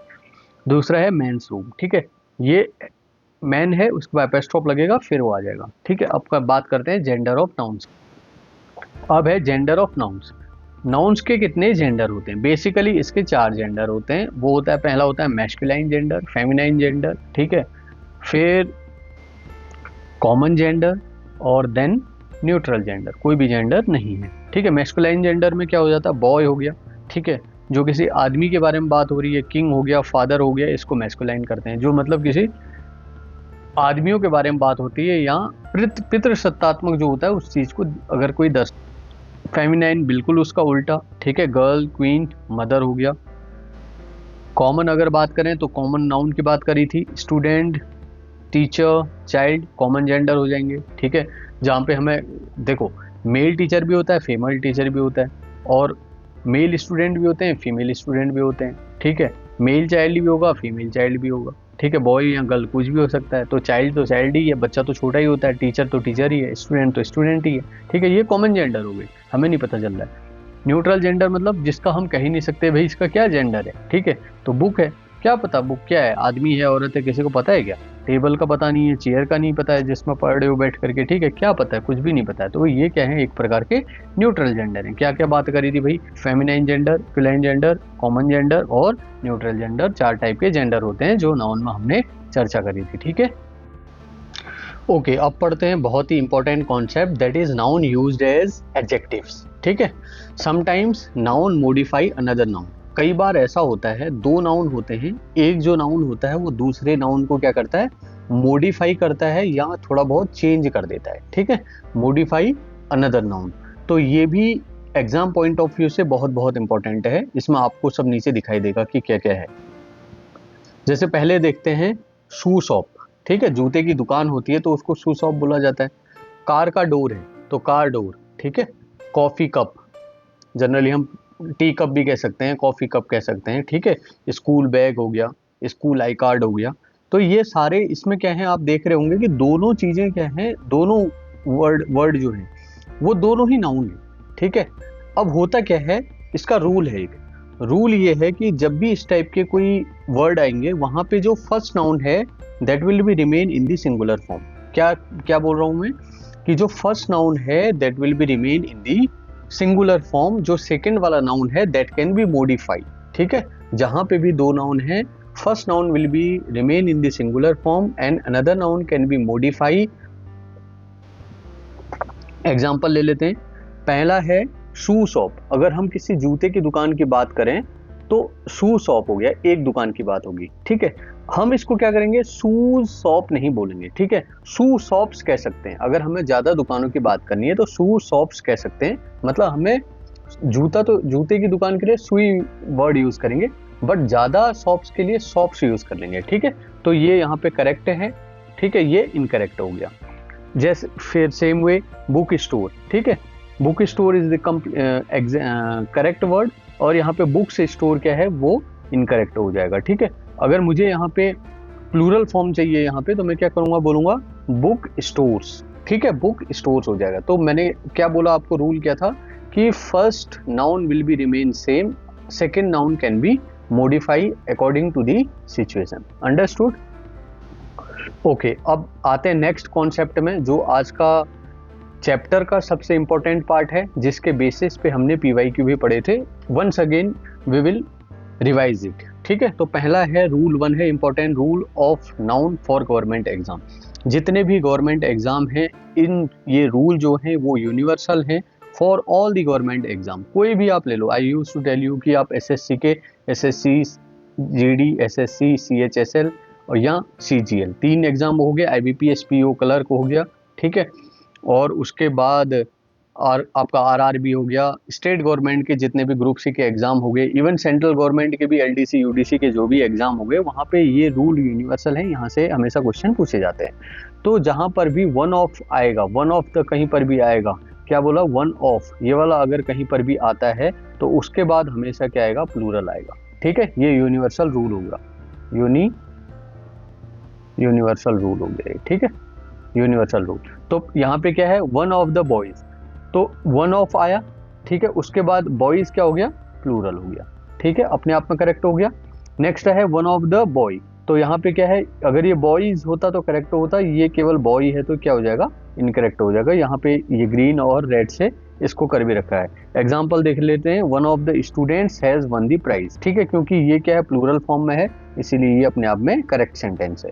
दूसरा है मेंस रूम, ठीक है, ये मैन है उसके बाद एपोस्ट्रोफ लगेगा फिर वो आ जाएगा, ठीक है। अब बात करते हैं जेंडर ऑफ नाउन्स। अब है जेंडर ऑफ नाउन्स। नाउन्स के कितने जेंडर होते हैं? बेसिकली इसके 4 जेंडर होते हैं। वो होता है, पहला होता है मैस्कुलाइन जेंडर, फेमिनाइन जेंडर, ठीक है, फिर कॉमन जेंडर और देन न्यूट्रल जेंडर, कोई भी जेंडर नहीं है, ठीक है। मैस्कुलाइन जेंडर में क्या हो जाता है, बॉय हो गया, ठीक है, जो किसी आदमी के बारे में बात हो रही है, किंग हो गया, फादर हो गया, इसको मैस्कुलाइन करते हैं। जो मतलब किसी आदमियों के बारे में बात होती है या पितृसत्तात्मक जो होता है उस चीज को अगर कोई दर्श। फेमिनाइन बिल्कुल उसका उल्टा, ठीक है, गर्ल, क्वीन, मदर हो गया। कॉमन अगर बात करें तो कॉमन नाउन की बात करी थी, student, teacher, child common gender हो जाएंगे, ठीक है। जहाँ पे हमें देखो, मेल टीचर भी होता है, फीमेल टीचर भी होता है, और मेल स्टूडेंट भी होते हैं, फीमेल स्टूडेंट भी होते हैं, ठीक है। मेल चाइल्ड भी होगा, फीमेल चाइल्ड भी होगा, ठीक है। बॉय या गर्ल कुछ भी हो सकता है। तो चाइल्ड ही है, बच्चा तो छोटा ही होता है, टीचर तो टीचर ही है, स्टूडेंट तो स्टूडेंट ही है, ठीक है। ये कॉमन जेंडर हो गए, हमें नहीं पता चल रहा है। न्यूट्रल जेंडर मतलब जिसका हम कह ही नहीं सकते भाई इसका क्या जेंडर है, ठीक है। तो बुक है, क्या पता बुक क्या है, आदमी है, औरत है, किसी को पता है क्या? टेबल का पता नहीं है, चेयर का नहीं पता है जिसमें पढ़ रहे हो बैठ करके, ठीक है, क्या पता है, कुछ भी नहीं पता है। तो ये क्या है, एक प्रकार के न्यूट्रल जेंडर है। क्या क्या बात करी थी भाई, फेमिनाइन जेंडर, फ्यूलाइन जेंडर, कॉमन जेंडर और न्यूट्रल जेंडर, 4 टाइप के जेंडर होते हैं जो नाउन में हमने चर्चा करी थी, ठीक है। ओके, अब पढ़ते हैं बहुत ही important concept, that is noun used as adjectives, ठीक है। Sometimes noun modify another noun. कई बार ऐसा होता है, 2 नाउन होते हैं, एक जो नाउन होता है वो दूसरे नाउन को क्या करता है, मॉडिफाई करता है या थोड़ा बहुत चेंज कर देता है, ठीक है, मॉडिफाई अनदर नाउन। तो ये भी एग्जाम पॉइंट ऑफ व्यू से बहुत बहुत इंपॉर्टेंट है। इसमें आपको सब नीचे दिखाई देगा कि क्या क्या है। जैसे पहले देखते हैं शू शॉप, ठीक है, जूते की दुकान होती है तो उसको शू शॉप बोला जाता है। कार का डोर है तो कार डोर, ठीक है। कॉफी कप, जनरली हम टी कप भी कह सकते हैं, कॉफी कप कह सकते हैं, ठीक है। स्कूल बैग हो गया, स्कूल आई कार्ड हो गया। तो ये सारे इसमें क्या है, आप देख रहे होंगे कि दोनों चीजें क्या हैं, दोनों वर्ड जो है वो दोनों ही नाउन है, ठीक है। अब होता क्या है, इसका रूल है, एक रूल ये है कि जब भी इस टाइप के कोई वर्ड आएंगे वहां पे जो फर्स्ट नाउन है that will be remain in the singular form. क्या क्या बोल रहा हूं मैं, कि जो फर्स्ट नाउन है that will be remain in the singular form, जो सेकंड वाला नाउन है दैट कैन बी मॉडिफाई, ठीक है। जहां पे भी 2 नाउन है, first noun will be remain in the singular form and another noun can be modify. Example ले लेते हैं, पहला है शू शॉप। अगर हम किसी जूते की दुकान की बात करें तो शू शॉप हो गया, एक दुकान की बात होगी, ठीक है। हम इसको क्या करेंगे, शू शॉप नहीं बोलेंगे, ठीक है, शू शॉप्स कह सकते हैं। अगर हमें ज्यादा दुकानों की बात करनी है तो शू शॉप्स कह सकते हैं। मतलब हमें जूते की दुकान के लिए सुई वर्ड यूज करेंगे, बट ज्यादा शॉप्स के लिए शॉप्स यूज कर लेंगे, ठीक है। तो ये यहाँ पे करेक्ट है, ठीक है, ये इनकरेक्ट हो गया। जैसे फिर सेम वे बुक स्टोर, ठीक है, book store is the correct word, और यहाँ पे बुक से स्टोर क्या है वो इनकरेक्ट हो जाएगा, ठीक है। अगर मुझे यहाँ पे प्लूरल फॉर्म चाहिए यहाँ पे तो मैं क्या करूंगा, बोलूंगा बुक स्टोर्स, ठीक है, बुक स्टोर्स हो जाएगा। तो मैंने क्या बोला आपको, रूल क्या था कि first noun will be remain same, second noun can be modify according to the situation. Understood? Okay, अब आते हैं नेक्स्ट कॉन्सेप्ट में, जो आज का चैप्टर का सबसे इंपॉर्टेंट पार्ट है, जिसके बेसिस पे हमने PYQ भी पढ़े थे। Once again we will revise it, ठीक है। तो पहला है रूल 1 है, important rule of noun for government exam. जितने भी गवर्नमेंट एग्जाम हैं, इन ये रूल जो हैं वो यूनिवर्सल हैं for all the government exam. कोई भी आप ले लो, I used to tell you कि आप SSC के SSC GD, SSC CHSL और या CGL 3 एग्जाम हो गया, IBPS PO क्लर्क हो गया, ठीक है। और उसके बाद और आपका आरआरबी हो गया, स्टेट गवर्नमेंट के जितने भी ग्रुप सी के एग्जाम हो गए, इवन सेंट्रल गवर्नमेंट के भी एलडीसी यूडीसी के जो भी एग्जाम हो गए, वहाँ पे ये रूल यूनिवर्सल है, यहाँ से हमेशा क्वेश्चन पूछे जाते हैं। तो जहाँ पर भी वन ऑफ आएगा, वन ऑफ द कहीं पर भी आएगा, क्या बोला, वन ऑफ, ये वाला अगर कहीं पर भी आता है तो उसके बाद हमेशा क्या आएगा, प्लूरल आएगा। ठीक है, ये यूनिवर्सल रूल होगा, यूनिवर्सल रूल हो गया। ठीक है, यूनिवर्सल रूल। तो यहाँ पे क्या है, वन ऑफ द बॉयज, तो वन ऑफ आया, ठीक है, उसके बाद बॉयज क्या हो गया, प्लूरल हो गया। ठीक है, अपने आप में करेक्ट हो गया। नेक्स्ट है वन ऑफ द बॉय, तो यहाँ पे क्या है, अगर ये बॉयज होता तो करेक्ट होता, ये केवल बॉय है तो क्या हो जाएगा, इनकरेक्ट हो जाएगा। यहाँ पे ये ग्रीन और रेड से इसको कर भी रखा है। एग्जाम्पल देख लेते हैं, one of the students has won the prize. ठीक है, क्योंकि ये क्या है, प्लूरल फॉर्म में है, इसीलिए ये अपने आप में करेक्ट सेंटेंस है।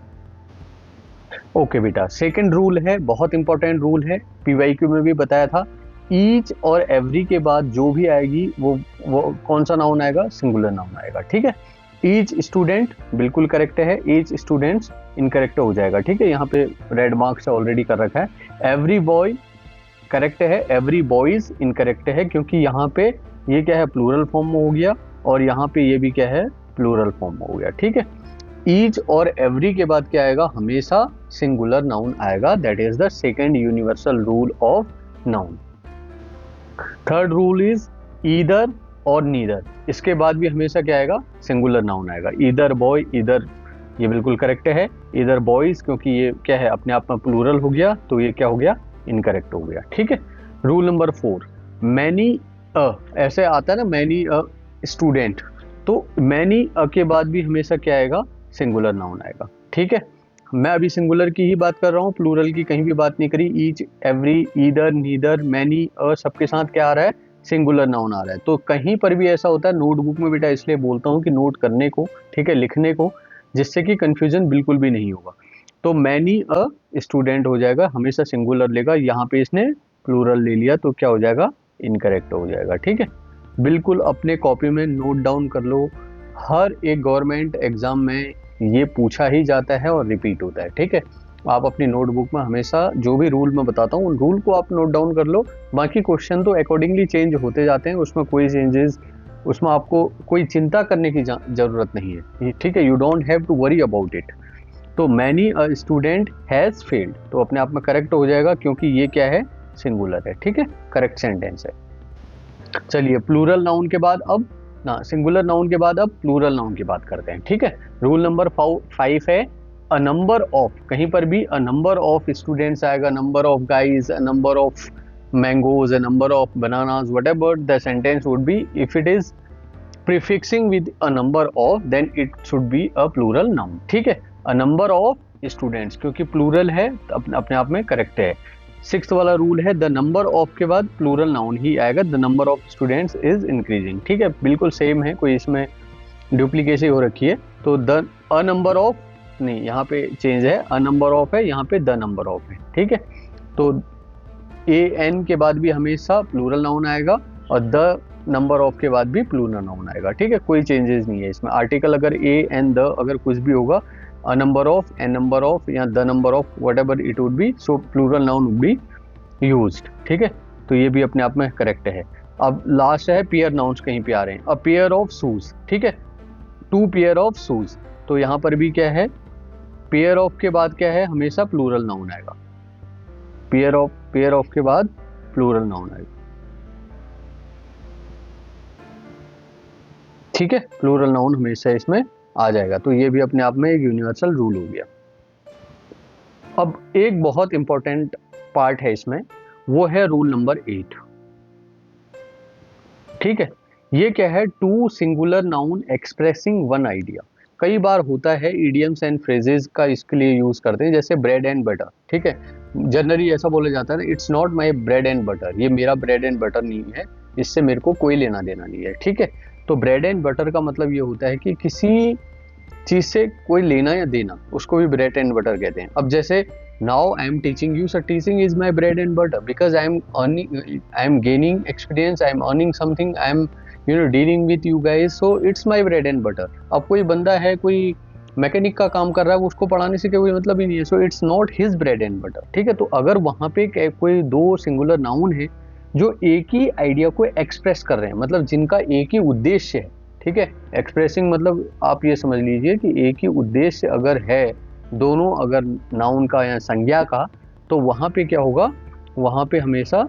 ओके बेटा, सेकंड रूल है, बहुत इंपॉर्टेंट रूल है, पीवाईक्यू में भी बताया था। ईच और एवरी के बाद जो भी आएगी वो कौन सा नाउन आएगा, सिंगुलर नाउन आएगा। ठीक है, ईच स्टूडेंट बिल्कुल करेक्ट है, ईच स्टूडेंट्स इनकरेक्ट हो जाएगा। ठीक है, यहाँ पे रेड मार्क से ऑलरेडी कर रखा है। एवरी बॉय करेक्ट है, एवरी बॉयज इनकरेक्ट है, क्योंकि यहाँ पे ये क्या है, प्लूरल फॉर्म में हो गया, और यहाँ पे ये भी क्या है, प्लूरल फॉर्म में हो गया। ठीक है, ईच और एवरी के बाद क्या आएगा, हमेशा सिंगुलर नाउन आएगा, that is the second universal rule of noun. Third rule is either और नीदर, इसके बाद भी हमेशा क्या आएगा, सिंगुलर नाउन आएगा। ईदर बॉय, ईदर, ये बिल्कुल करेक्ट है। ईदर बॉयज, क्योंकि ये क्या है, अपने आप में प्लूरल हो गया, तो ये क्या हो गया, इनकरेक्ट हो गया। ठीक है, रूल नंबर 4, मैनी अ, ऐसे आता है ना, मैनी अ स्टूडेंट, तो मैनी अ के बाद भी हमेशा क्या आएगा, सिंगुलर नाउन आएगा। ठीक है, मैं अभी सिंगुलर की ही बात कर रहा हूँ, प्लूरल की कहीं भी बात नहीं करी। Each, every, either, neither, many, a, सबके साथ क्या आ रहा है, सिंगुलर नाउन आ रहा है। तो कहीं पर भी ऐसा होता है, नोटबुक में बेटा इसलिए बोलता हूँ कि नोट करने को, ठीक है, लिखने को, जिससे कि कंफ्यूजन बिल्कुल भी नहीं होगा। तो मैनी अ स्टूडेंट हो जाएगा, हमेशा सिंगुलर लेगा, यहाँ पे इसने प्लूरल ले लिया तो क्या हो जाएगा, इनकरेक्ट हो जाएगा। ठीक है, बिल्कुल अपने कॉपी में नोट डाउन कर लो, हर एक गवर्नमेंट एग्जाम में ये पूछा ही जाता है और रिपीट होता है। ठीक है, आप अपनी नोटबुक में हमेशा जो भी रूल मैं बताता हूँ, उन रूल को आप नोट डाउन कर लो। बाकी क्वेश्चन तो अकॉर्डिंगली चेंज होते जाते हैं, उसमें कोई चेंजेस, उसमें आपको कोई चिंता करने की जरूरत नहीं है। ठीक है, you don't have to worry about it. तो many a student has failed, तो अपने आप में करेक्ट हो जाएगा, क्योंकि ये क्या है, सिंगुलर है। ठीक है, करेक्ट सेंटेंस है। चलिए, प्लूरल नाउन के बाद अब ना, सिंगुलर नाउन के बाद अब प्लूरल नाउन की बात करते हैं। ठीक है, रूल नंबर 5 है, अ नंबर ऑफ, कहीं पर भी अ नंबर ऑफ स्टूडेंट्स आएगा, number of guys, a number of mangoes, a number of bananas, whatever the sentence would be, if it is prefixing with a number of, then it should be a plural noun. ठीक है, a number of students, क्योंकि plural है, अपने आप में correct है। Sixth वाला rule है, द नंबर ऑफ के बाद प्लूरल नाउन ही आएगा, the number of students is increasing. ठीक है, बिल्कुल सेम है, कोई इसमें डुप्लीकेसी हो रखी है। तो द अ नंबर ऑफ नहीं, यहाँ पे चेंज है, अ नंबर ऑफ है, यहाँ पे द नंबर ऑफ है। ठीक है, तो ए एन के बाद भी हमेशा प्लूरल नाउन आएगा, और द नंबर ऑफ के बाद भी प्लूरल नाउन आएगा। ठीक है, कोई चेंजेस नहीं है इसमें। आर्टिकल अगर ए एन द अगर कुछ भी होगा, a number of, a number of या the number of, whatever it would be, so plural noun would be used। ठीक है, तो ये भी अपने आप में करेक्ट है। अब लास्ट है पेयर नाउन्स, कहीं पे आ रहे हैं, अ पेयर ऑफ शूज। ठीक है, टू पेयर ऑफ शूज, तो यहाँ पर भी क्या है, पेयर ऑफ के बाद क्या है, हमेशा प्लूरल नाउन आएगा। पेयर ऑफ के बाद प्लूरल नाउन आएगा। ठीक है, प्लूरल नाउन हमेशा इसमें आ जाएगा, तो ये भी अपने आप में एक यूनिवर्सल रूल हो गया। अब एक बहुत इंपॉर्टेंट पार्ट है इसमें, वो है रूल नंबर 8। ठीक है, ये क्या है, two singular noun expressing one idea. कई बार होता है, इडियम्स एंड फ्रेजेस का इसके लिए यूज करते हैं, जैसे ब्रेड एंड बटर। ठीक है, जनरली ऐसा बोला जाता है ना, it's not my bread and butter, ये मेरा ब्रेड एंड बटर नहीं है, इससे मेरे को कोई लेना देना नहीं है। ठीक है, तो ब्रेड एंड बटर का मतलब ये होता है कि किसी चीज से कोई लेना या देना, उसको भी ब्रेड एंड बटर कहते हैं। अब जैसे now I am teaching you, sir teaching is my bread and butter, because I am gaining experience, I am earning something, I am dealing with you guys, so it's my bread and butter. अब कोई बंदा है, कोई mechanic का काम कर रहा है, वो उसको पढ़ाने से कोई मतलब ही नहीं है। So it's not his bread and butter, ठीक है। तो अगर वहाँ पे कोई दो सिंगुलर नाउन है जो एक ही आइडिया को एक्सप्रेस कर रहे हैं, मतलब जिनका एक ही उद्देश्य है, ठीक है। एक्सप्रेसिंग मतलब आप ये समझ लीजिए कि एक ही उद्देश्य अगर है दोनों, अगर नाउन का या संज्ञा का, तो वहाँ पे क्या होगा, वहाँ पे हमेशा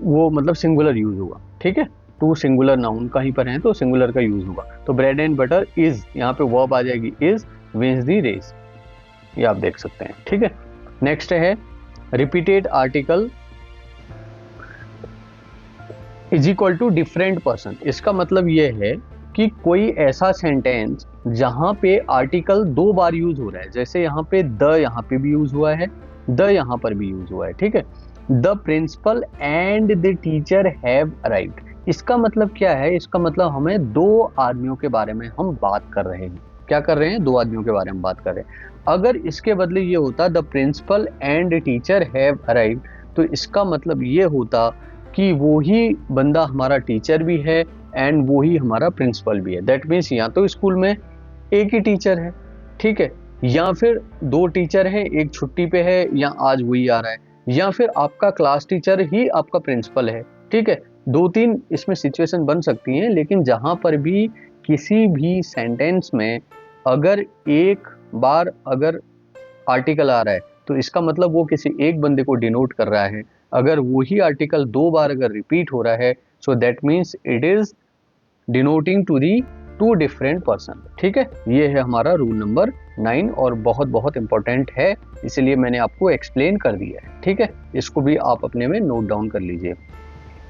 वो मतलब सिंगुलर यूज होगा, ठीक है। टू सिंगुलर नाउन कहीं पर हैं तो सिंगुलर का यूज होगा। तो ब्रेड एंड बटर इज, यहाँ पे वर्ब आ जाएगी इज विंस द रेस, ये आप देख सकते हैं, ठीक है। नेक्स्ट है repeated article is equal to different person. इसका मतलब ये है कि कोई ऐसा सेंटेंस जहां पे आर्टिकल दो बार यूज हो रहा है, जैसे यहाँ पे द, यहाँ पे भी यूज हुआ है, द यहाँ पर भी यूज हुआ है, ठीक है। The principal and the teacher have arrived, इसका मतलब क्या है, इसका मतलब हमें दो आदमियों के बारे में हम बात कर रहे हैं। क्या कर रहे हैं, दो आदमियों के बारे में बात कर रहे हैं। अगर इसके बदले ये होता the principal and teacher have arrived, तो इसका मतलब ये होता कि वो ही बंदा हमारा टीचर भी है एंड वो ही हमारा प्रिंसिपल भी है। दैट मीन्स या तो स्कूल में एक ही टीचर है, ठीक है, या फिर दो टीचर हैं, एक छुट्टी पे है या आज वही आ रहा है, या फिर आपका क्लास टीचर ही आपका प्रिंसिपल है, ठीक है। दो तीन इसमें सिचुएशन बन सकती हैं, लेकिन जहां पर भी किसी भी सेंटेंस में अगर एक बार अगर आर्टिकल आ रहा है तो इसका मतलब वो किसी एक बंदे को डिनोट कर रहा है। अगर वही आर्टिकल दो बार अगर रिपीट हो रहा है, so that means it is denoting to the two different person, ठीक है। ये है हमारा रूल नंबर 9 और बहुत बहुत इंपॉर्टेंट है, इसलिए मैंने आपको एक्सप्लेन कर दिया है, ठीक है। इसको भी आप अपने में नोट डाउन कर लीजिए।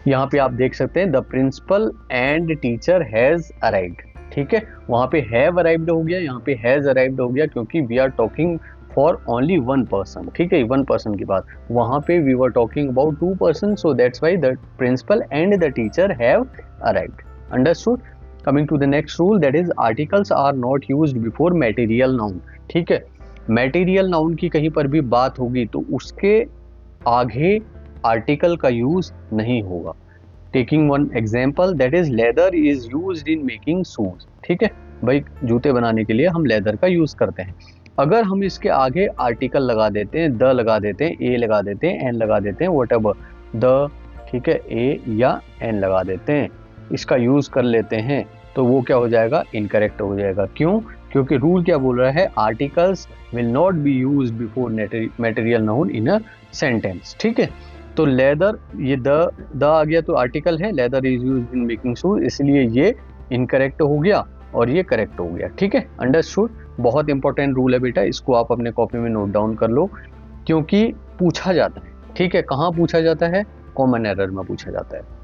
यहाँ पे आप देख सकते हैं the principal and teacher has arrived, ठीक है। वहाँ पे हैव अराइव्ड हो गया, यहाँ पे हैज अराइव्ड हो गया, क्योंकि we are talking for only one person, ठीक है, वन पर्सन की बात। वहाँ पे we were talking about two person, so that's why the principal and the teacher have arrived. Understood. Coming to the next rule, that is articles are not used before material noun, ठीक है। Material noun की कहीं पर भी बात होगी तो उसके आगे आर्टिकल का यूज नहीं होगा। Taking one example, that is leather is used in making shoes, ठीक है। भाई जूते बनाने के लिए हम लेदर का यूज करते हैं। अगर हम इसके आगे आर्टिकल लगा देते हैं, द लगा देते हैं, ए लगा देते हैं, एन लगा देते हैं, वट एवर द, ठीक है, ए या एन लगा देते हैं, इसका यूज कर लेते हैं, तो वो क्या हो जाएगा, इनकरेक्ट हो जाएगा। क्यों, क्योंकि रूल क्या बोल रहा है, articles will not be used before material noun in a sentence, ठीक है। तो लेदर, ये द आ गया तो आर्टिकल है, leather is used in making shoes, इसलिए ये इनकरेक्ट हो गया और ये करेक्ट हो गया, ठीक है। अंडरस्टूड। बहुत इंपॉर्टेंट रूल है बेटा, इसको आप अपने कॉपी में नोट डाउन कर लो, क्योंकि पूछा जाता है, ठीक है। कहाँ पूछा जाता है, कॉमन एरर में पूछा जाता है।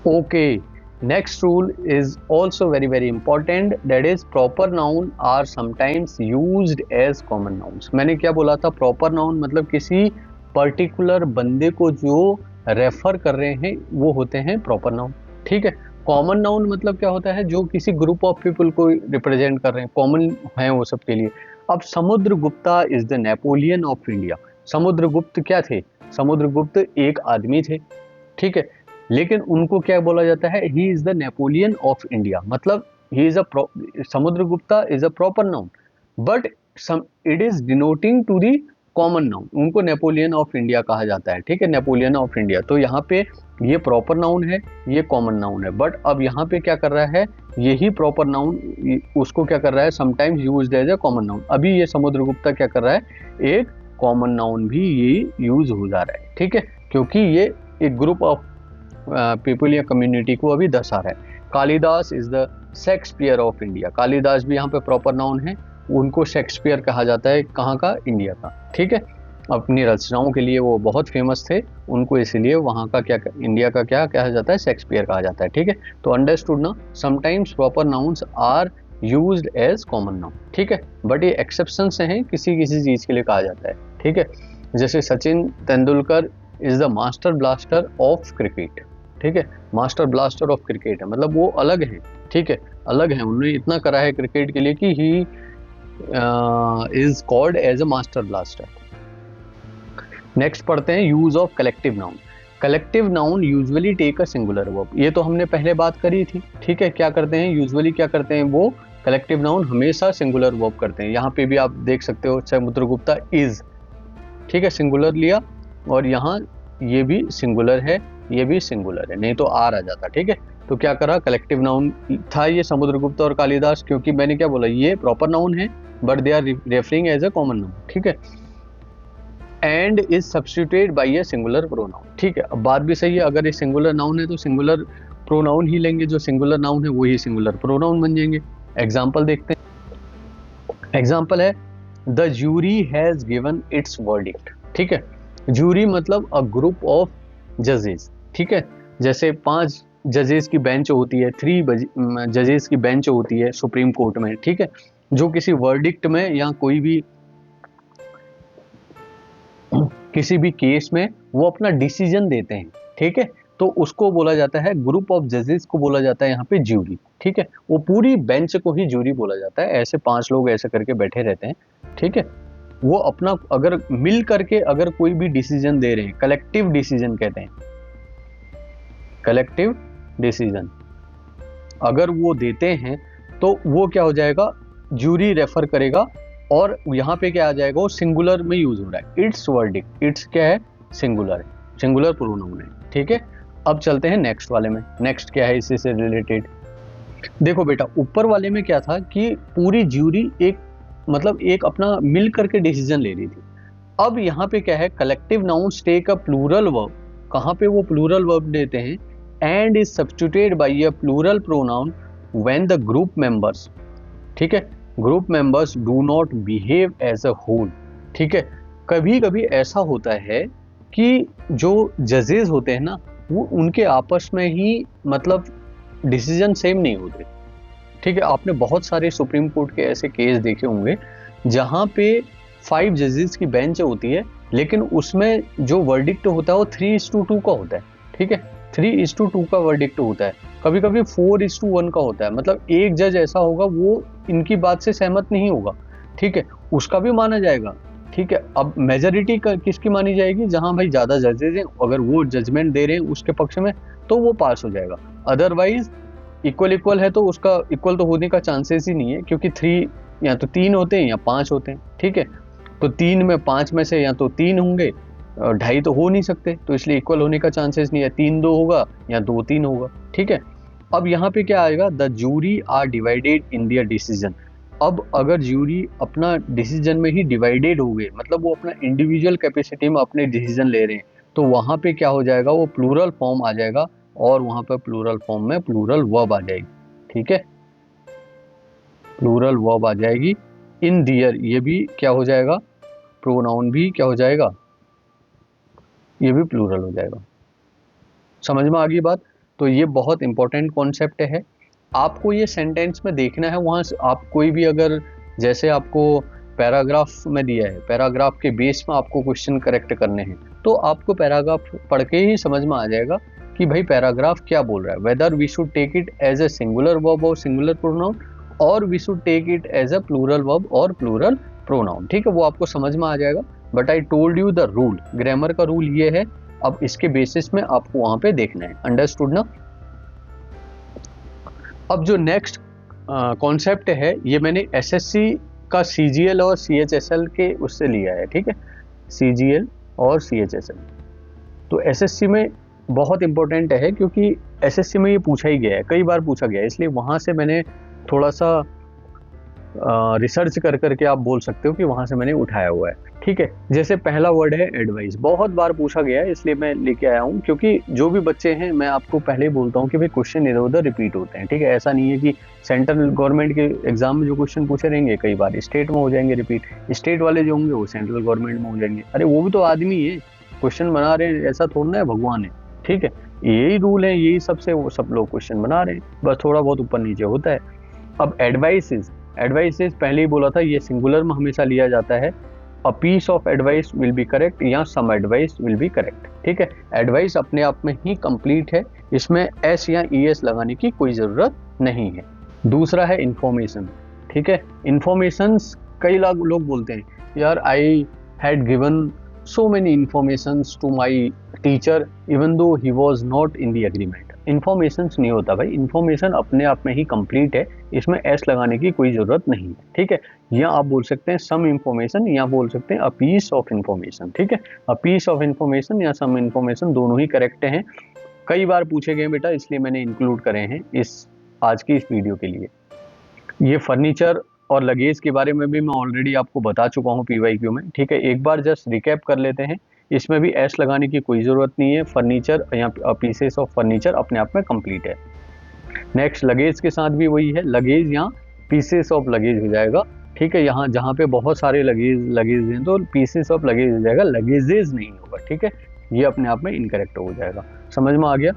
Okay, next rule is also very very important, that is proper noun are sometimes used as common nouns। मैंने क्या बोला था, proper noun मतलब किसी पर्टिकुलर बंदे को जो रेफर कर रहे हैं वो होते हैं प्रॉपर नाउन, ठीक है। कॉमन नाउन मतलब क्या होता है, जो किसी ग्रुप ऑफ पीपल को रिप्रेजेंट कर रहे हैं, कॉमन है वो सबके लिए। अब Samudragupta is the Napoleon of India. Samudragupta क्या थे, समुद्रगुप्त एक आदमी थे, ठीक है, लेकिन उनको क्या बोला जाता है, he is the Napoleon of India, मतलब he is a, Samudragupta is a proper noun, but it is denoting to the common noun, उनको नेपोलियन ऑफ इंडिया कहा जाता है, ठीक है, नेपोलियन ऑफ इंडिया। तो यहाँ पे ये प्रॉपर नाउन है, ये कॉमन नाउन है, बट अब यहाँ पे क्या कर रहा है, यही प्रॉपर नाउन उसको क्या कर रहा है, sometimes used as a common noun. अभी ये समुद्रगुप्ता क्या कर रहा है, एक कॉमन नाउन भी ये यूज हो जा रहा है, ठीक है, क्योंकि ये एक ग्रुप ऑफ पीपल या कम्युनिटी को अभी दर्शा रहा है। Kalidas is the Shakespeare of India, Kalidas भी यहाँ पे प्रॉपर नाउन है, उनको शेक्सपियर कहा जाता है, कहाँ का, इंडिया का, ठीक है। अपनी रचनाओं के लिए वो बहुत फेमस थे, उनको इसलिए वहाँ का क्या, इंडिया का क्या कहा जाता है, शेक्सपियर कहा जाता है, ठीक है। तो अंडरस्टूड ना, sometimes proper nouns are used as common noun, ठीक है, बट ये एक्सेप्शन से हैं, किसी किसी चीज के लिए कहा जाता है, ठीक है। जैसे Sachin Tendulkar is the master blaster of cricket, ठीक है, मास्टर ब्लास्टर ऑफ क्रिकेट है, मतलब वो अलग है, ठीक है, अलग है, उन्होंने इतना करा है क्रिकेट के लिए कि he is called as a master blaster. Next पढ़ते हैं use of collective noun. Collective noun usually take a singular verb, ये तो हमने पहले बात करी थी, ठीक है। क्या करते हैं यूजुअली, क्या करते हैं वो, कलेक्टिव नाउन हमेशा सिंगुलर वर्ब करते हैं। यहाँ पे भी आप देख सकते हो समुद्रगुप्ता इज, ठीक है, सिंगुलर लिया, और यहाँ ये भी सिंगुलर है, ये भी सिंगुलर है, नहीं तो आर आ जाता, ठीक है। तो क्या करा, कलेक्टिव नाउन था ये समुद्रगुप्त और कालिदास, क्योंकि मैंने क्या बोला, ये प्रॉपर नाउन है but they are referring as a common noun, ठीक है। And is substituted by a singular pronoun, ठीक है। अब बात भी सही है, अगर ये सिंगुलर नाउन है तो सिंगुलर प्रोनाउन ही लेंगे, जो सिंगुलर नाउन है वही सिंगुलर प्रोनाउन बन जाएंगे। एग्जाम्पल देखते हैं, एग्जाम्पल है the jury has given its verdict, ठीक है। जूरी मतलब अ ग्रुप ऑफ जजेस, ठीक है। जैसे 5 जजेस की बेंच होती है, 3 जजेस की बेंच होती है सुप्रीम कोर्ट में, ठीक है, जो किसी वर्डिक्ट में या कोई भी किसी भी केस में वो अपना डिसीजन देते हैं, ठीक है। तो उसको बोला जाता है, ग्रुप ऑफ जजेस को बोला जाता है यहाँ पे ज्यूरी, ठीक है। वो पूरी बेंच को ही ज्यूरी बोला जाता है, ऐसे 5 लोग ऐसे करके बैठे रहते हैं, ठीक है। वो अपना अगर मिल करके अगर कोई भी डिसीजन दे रहे हैं, कलेक्टिव डिसीजन कहते हैं, कलेक्टिव डिसीजन अगर वो देते हैं तो वो क्या हो जाएगा, ज्यूरी रेफर करेगा, और यहाँ पे क्या आ जाएगा, वो सिंगुलर में यूज हो रहा है, इट्स वर्डिक्ट, इट्स क्या है, सिंगुलर है, सिंगुलर प्रोनाउन है, ठीक है। अब चलते हैं नेक्स्ट वाले में, नेक्स्ट क्या है इसी से रिलेटेड। देखो बेटा, ऊपर वाले में क्या था कि पूरी ज्यूरी एक मतलब एक अपना मिल करके डिसीजन ले रही थी। अब यहाँ पे क्या है, collective nouns take a plural verb, कहाँ पे वो प्लूरल वर्ब देते हैं, and is substituted by a plural pronoun when the group members, ठीक है, group members do not behave as a whole, ठीक है। कभी कभी ऐसा होता है कि जो जजेस होते हैं ना, वो उनके आपस में ही मतलब डिसीजन सेम नहीं होते, ठीक है। आपने बहुत सारे सुप्रीम कोर्ट के ऐसे केस देखे होंगे जहां पे 5 जजेस की बेंच होती है, लेकिन उसमें जो वर्डिक्ट होता है वो 3:2 का होता है, ठीक है, 3:2 का वर्डिक्ट होता है। कभी कभी 4:1 का होता है, मतलब एक जज ऐसा होगा वो इनकी बात से सहमत नहीं होगा, ठीक है, उसका भी माना जाएगा, ठीक है। अब मेजोरिटी किसकी मानी जाएगी, जहां भाई ज्यादा जजेस हैं, अगर वो जजमेंट दे रहे हैं उसके पक्ष में तो वो पास हो जाएगा। अदरवाइज इक्वल है तो उसका इक्वल तो होने का चांसेस ही नहीं है, क्योंकि 3 या तो 3 होते हैं या 5 होते हैं, ठीक है। तो 3 में 5 में से या तो 3 होंगे, 2.5 तो हो नहीं सकते, तो इसलिए इक्वल होने का चांसेस नहीं है, 3-2 होगा या 2-3 होगा, ठीक है। अब यहाँ पे क्या आएगा, the jury are divided in their decision. अब अगर ज्यूरी अपना डिसीजन में ही डिवाइडेड हो गए, मतलब वो अपना इंडिविजुअल कैपेसिटी में अपने डिसीजन ले रहे हैं, तो वहां पे क्या हो जाएगा, वो प्लूरल फॉर्म आ जाएगा, और वहां पे प्लूरल फॉर्म में प्लूरल वर्ब आ जाएगी, ठीक है, प्लूरल वर्ब आ जाएगी। इन दियर, ये भी क्या हो जाएगा, प्रोनाउन भी क्या हो जाएगा, ये भी प्लूरल हो जाएगा। समझ में आ गई बात। तो ये बहुत इंपॉर्टेंट कॉन्सेप्ट है, आपको ये सेंटेंस में देखना है। वहां से आप कोई भी अगर, जैसे आपको पैराग्राफ में दिया है, पैराग्राफ के बेस में आपको क्वेश्चन करेक्ट करने हैं, तो आपको पैराग्राफ पढ़ के ही समझ में आ जाएगा कि भाई पैराग्राफ क्या बोल रहा है, whether we should take it as a singular verb और सिंगुलर प्रोनाउन, और we should take it as a plural verb और प्लूरल प्रोनाउन, ठीक है, वो आपको समझ में आ जाएगा। But I told you the rule, grammar का रूल ये है, अब इसके बेसिस में आपको वहां पे देखना है, अंडरस्टूड ना। अब जो नेक्स्ट कॉन्सेप्ट है, ये मैंने एसएससी का सीजीएल और सीएचएसएल के उससे लिया है, ठीक है, सीजीएल और सीएचएसएल। तो एसएससी में बहुत इंपॉर्टेंट है, क्योंकि एसएससी में ये पूछा ही गया है, कई बार पूछा गया है, इसलिए वहां से मैंने थोड़ा सा रिसर्च कर करके आप बोल सकते हो कि वहां से मैंने उठाया हुआ है, ठीक है। जैसे पहला वर्ड है एडवाइस, बहुत बार पूछा गया है, इसलिए मैं लेके आया हूँ, क्योंकि जो भी बच्चे हैं, मैं आपको पहले ही बोलता हूँ कि भाई क्वेश्चन इधर उधर रिपीट होते हैं, ठीक है। ऐसा नहीं है कि सेंट्रल गवर्नमेंट के एग्जाम में जो क्वेश्चन पूछे रहेंगे, कई बार स्टेट में हो जाएंगे रिपीट, स्टेट वाले जो होंगे वो सेंट्रल गवर्नमेंट में हो जाएंगे। अरे वो भी तो आदमी है, क्वेश्चन बना रहे हैं, ऐसा थोड़ा है भगवान है, ठीक है। यही रूल है, यही सबसे वो सब लोग क्वेश्चन बना रहे हैं, बस थोड़ा बहुत ऊपर नीचे होता है। अब एडवाइसेस पहले ही बोला था, ये सिंगुलर में हमेशा लिया जाता है। A piece of advice will be correct या some advice will be correct, ठीक है। एडवाइस अपने आप में ही कंप्लीट है, इसमें एस या ईएस लगाने की कोई जरूरत नहीं है। दूसरा है इंफॉर्मेशन, ठीक है। इंफॉर्मेशन कई लोग बोलते हैं, यार I had given so many informations to my teacher even though he was not in the agreement. Informations नहीं होता भाई, information अपने आप में ही complete है, इसमें s लगाने की कोई ज़रूरत नहीं है, ठीक है। या आप बोल सकते हैं some information, या बोल सकते हैं a piece of information, ठीक है। a piece of information या some information दोनों ही करेक्ट हैं, कई बार पूछे गए बेटा, इसलिए मैंने इंक्लूड करे हैं आज की इस वीडियो के लिए। ये फर्नीचर और लगेज के बारे में भी मैं ऑलरेडी आपको बता चुका हूँ PYQ में, ठीक है। एक बार जस्ट रिकैप कर लेते हैं, इसमें भी एस लगाने की कोई ज़रूरत नहीं है, फर्नीचर या पीसेस ऑफ फर्नीचर अपने आप में कंप्लीट है। नेक्स्ट लगेज के साथ भी वही है, लगेज यहाँ पीसेस ऑफ लगेज हो जाएगा, ठीक है। यहाँ जहाँ पे बहुत सारे लगेज हैं तो पीसेस ऑफ लगेज हो जाएगा, लगेजेज नहीं होगा, ठीक है। ये अपने आप में इनकरेक्ट हो जाएगा, समझ में आ गया।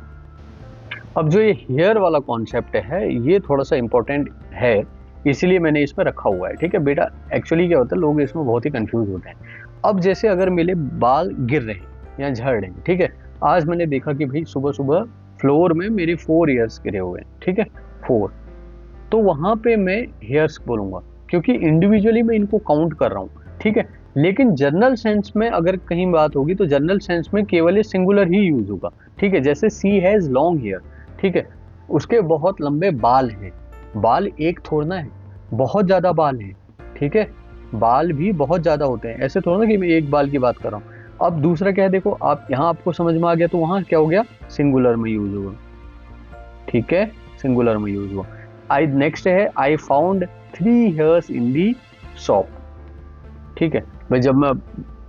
अब जो ये हेयर वाला कॉन्सेप्ट है ये थोड़ा सा इम्पोर्टेंट है, इसीलिए मैंने इसमें रखा हुआ है, ठीक है बेटा। एक्चुअली क्या होता है, लोग इसमें बहुत ही कंफ्यूज होते हैं। अब जैसे अगर मेरे बाल गिर रहे हैं या झड़ रहे हैं, ठीक है, आज मैंने देखा कि भाई सुबह सुबह फ्लोर में मेरे 4 ईयर्स गिरे हुए हैं, ठीक है, 4, तो वहाँ पे मैं हेयर्स बोलूँगा क्योंकि इंडिविजुअली मैं इनको काउंट कर रहा हूँ, ठीक है। लेकिन जनरल सेंस में अगर कहीं बात होगी तो जनरल सेंस में केवल ये सिंगुलर ही यूज होगा, ठीक है। जैसे सी हैज़ लॉन्ग हेयर, ठीक है, उसके बहुत लंबे बाल हैं। बाल एक थोड़ा है, बहुत ज़्यादा बाल हैं, ठीक है, बाल भी बहुत ज़्यादा होते हैं, ऐसे थोड़ा ना कि मैं एक बाल की बात कर रहा हूँ। अब दूसरा क्या है, देखो आप यहाँ आपको समझ में आ गया, तो वहाँ क्या हो गया, सिंगुलर में यूज हुआ, ठीक है, सिंगुलर में यूज हुआ। आई नेक्स्ट है, I found 3 hairs in the shop, ठीक है भाई, जब मैं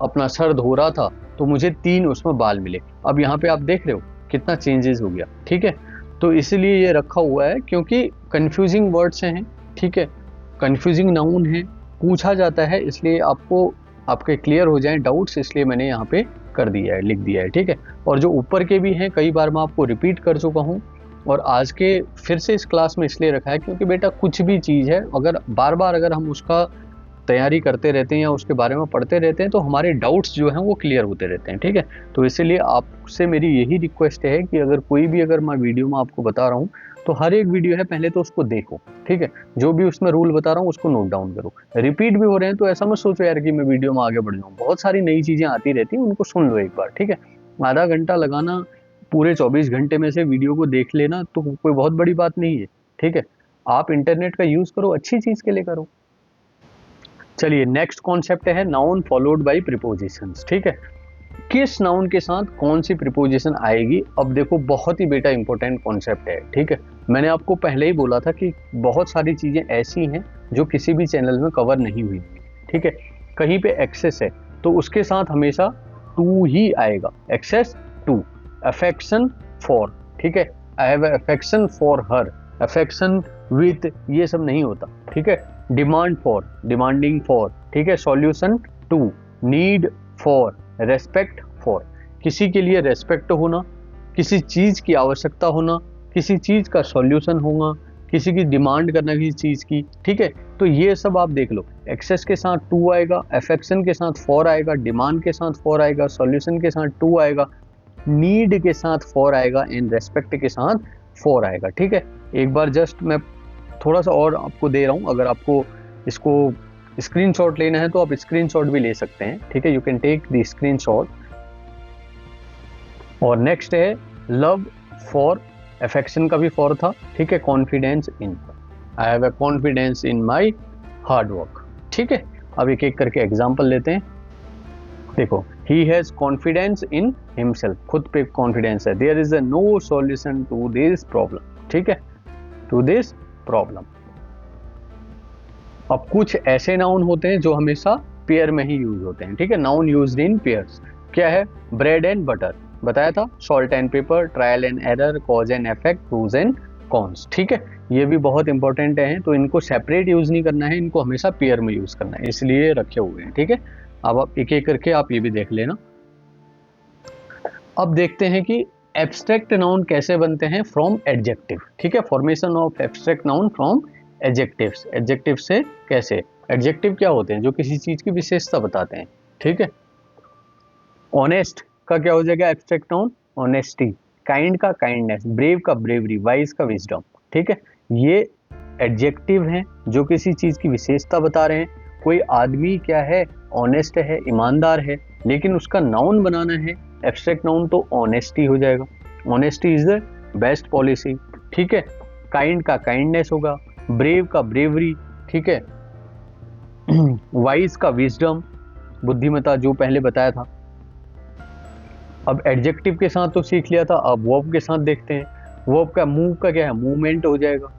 अपना सर धो रहा था तो मुझे 3 उसमें बाल मिले। अब यहाँ पे आप देख रहे हो कितना चेंजेस हो गया, ठीक है। तो इसलिए ये रखा हुआ है क्योंकि कंफ्यूजिंग वर्ड्स हैं, ठीक है, कंफ्यूजिंग नाउन है, पूछा जाता है, इसलिए आपको आपके क्लियर हो जाएं डाउट्स, इसलिए मैंने यहाँ पे कर दिया है, लिख दिया है, ठीक है। और जो ऊपर के भी हैं कई बार मैं आपको रिपीट कर चुका हूँ, और आज के फिर से इस क्लास में इसलिए रखा है क्योंकि बेटा कुछ भी चीज़ है अगर बार बार अगर हम उसका तैयारी करते रहते हैं या उसके बारे में पढ़ते रहते हैं तो हमारे डाउट्स जो हैं वो क्लियर होते रहते हैं, ठीक है। तो इसीलिए आपसे मेरी यही रिक्वेस्ट है कि अगर मैं वीडियो में आपको बता रहा हूँ तो हर एक वीडियो है पहले तो उसको देखो, ठीक है, जो भी उसमें रूल बता रहा हूँ उसको नोट डाउन करो। रिपीट भी हो रहे हैं तो ऐसा मत सोचो यार कि मैं वीडियो में आगे बढ़ जाऊँ, बहुत सारी नई चीज़ें आती रहती हैं, उनको सुन लो एक बार, ठीक है। आधा घंटा लगाना पूरे 24 घंटे में से वीडियो को देख लेना तो कोई बहुत बड़ी बात नहीं है, ठीक है। आप इंटरनेट का यूज़ करो, अच्छी चीज़ के लिए करो। चलिए नेक्स्ट कॉन्सेप्ट है नाउन फॉलोड बाय प्रीपोजिशंस, ठीक है। किस नाउन के साथ कौन सी प्रीपोजिशन आएगी। अब देखो बहुत ही बेटा इंपॉर्टेंट कॉन्सेप्ट है, ठीक है। मैंने आपको पहले ही बोला था कि बहुत सारी चीज़ें ऐसी हैं जो किसी भी चैनल में कवर नहीं हुई, ठीक है। कहीं पे एक्सेस है तो उसके साथ हमेशा टू ही आएगा, एक्सेस टू, अफेक्शन फॉर, ठीक है, I have affection for her, affection with, ये सब नहीं होता, ठीक है। डिमांड फॉर, डिमांडिंग फॉर, ठीक है, solution to, need for, respect for, किसी के लिए रेस्पेक्ट होना, किसी चीज़ की आवश्यकता होना, किसी चीज़ का सॉल्यूशन होना, किसी की डिमांड करना किसी चीज़ की, ठीक है। तो ये सब आप देख लो, एक्सेस के साथ टू आएगा, अफेक्शन के साथ फॉर आएगा, डिमांड के साथ फॉर आएगा, सॉल्यूशन के साथ टू आएगा, नीड के साथ फॉर आएगा, एंड रेस्पेक्ट के साथ फॉर आएगा, ठीक है। एक बार जस्ट मैं थोड़ा सा और आपको दे रहा हूँ, अगर आपको इसको स्क्रीनशॉट लेना है तो आप स्क्रीनशॉट भी ले सकते हैं, ठीक है, you can take the screenshot. और नेक्स्ट है लव फॉर, अफेक्शन का भी फॉर था, ठीक है, confidence in, I have a confidence in my hard work, ठीक है। अब एक एक करके एग्जाम्पल लेते हैं। देखो, he has confidence in himself, खुद पे कॉन्फिडेंस है, there is a no solution to this problem, ठीक है, टू दिस प्रॉब्लम। अब कुछ ऐसे नाउन होते हैं जो हमेशा पेयर में ही यूज होते हैं, ठीक है, नाउन यूज्ड इन पेयर्स। क्या है, ब्रेड एंड बटर बताया था, salt and pepper, trial and error, cause and effect, pros and cons, ठीक है। ये भी बहुत इंपॉर्टेंट है, तो इनको सेपरेट यूज नहीं करना है, इनको हमेशा पेयर में यूज करना है, इसलिए रखे हुए हैं, ठीक है। अब आप एक एक करके आप ये भी देख लेना। अब देखते हैं कि एब्स्ट्रैक्ट नाउन कैसे बनते हैं फ्रॉम एडजेक्टिव, ठीक है, formation of abstract noun from adjectives. Adjective से कैसे, एडजेक्टिव क्या होते हैं, जो किसी चीज की विशेषता बताते हैं, ठीक है। ऑनेस्ट का क्या हो जाएगा एब्स्ट्रैक्ट नाउन, ऑनेस्टी, काइंड का काइंडनेस, ब्रेव का ब्रेवरी, वाइज का विजडम, ठीक है। ये एडजेक्टिव हैं जो किसी चीज की विशेषता बता रहे हैं। कोई आदमी क्या है, ऑनेस्ट है, ईमानदार है, लेकिन उसका नाउन बनाना है एब्स्ट्रैक्ट नाउन तो ऑनेस्टी हो जाएगा। Honesty is the best policy, ठीक है। काइंड का काइंडनेस होगा, ब्रेव का ब्रेवरी, ठीक है। वाइज का विजडम, बुद्धिमता, जो पहले बताया था। अब एडजेक्टिव के साथ तो सीख लिया था, अब वर्ब के साथ देखते हैं। वर्ब का मूव का क्या है, मूवमेंट हो जाएगा।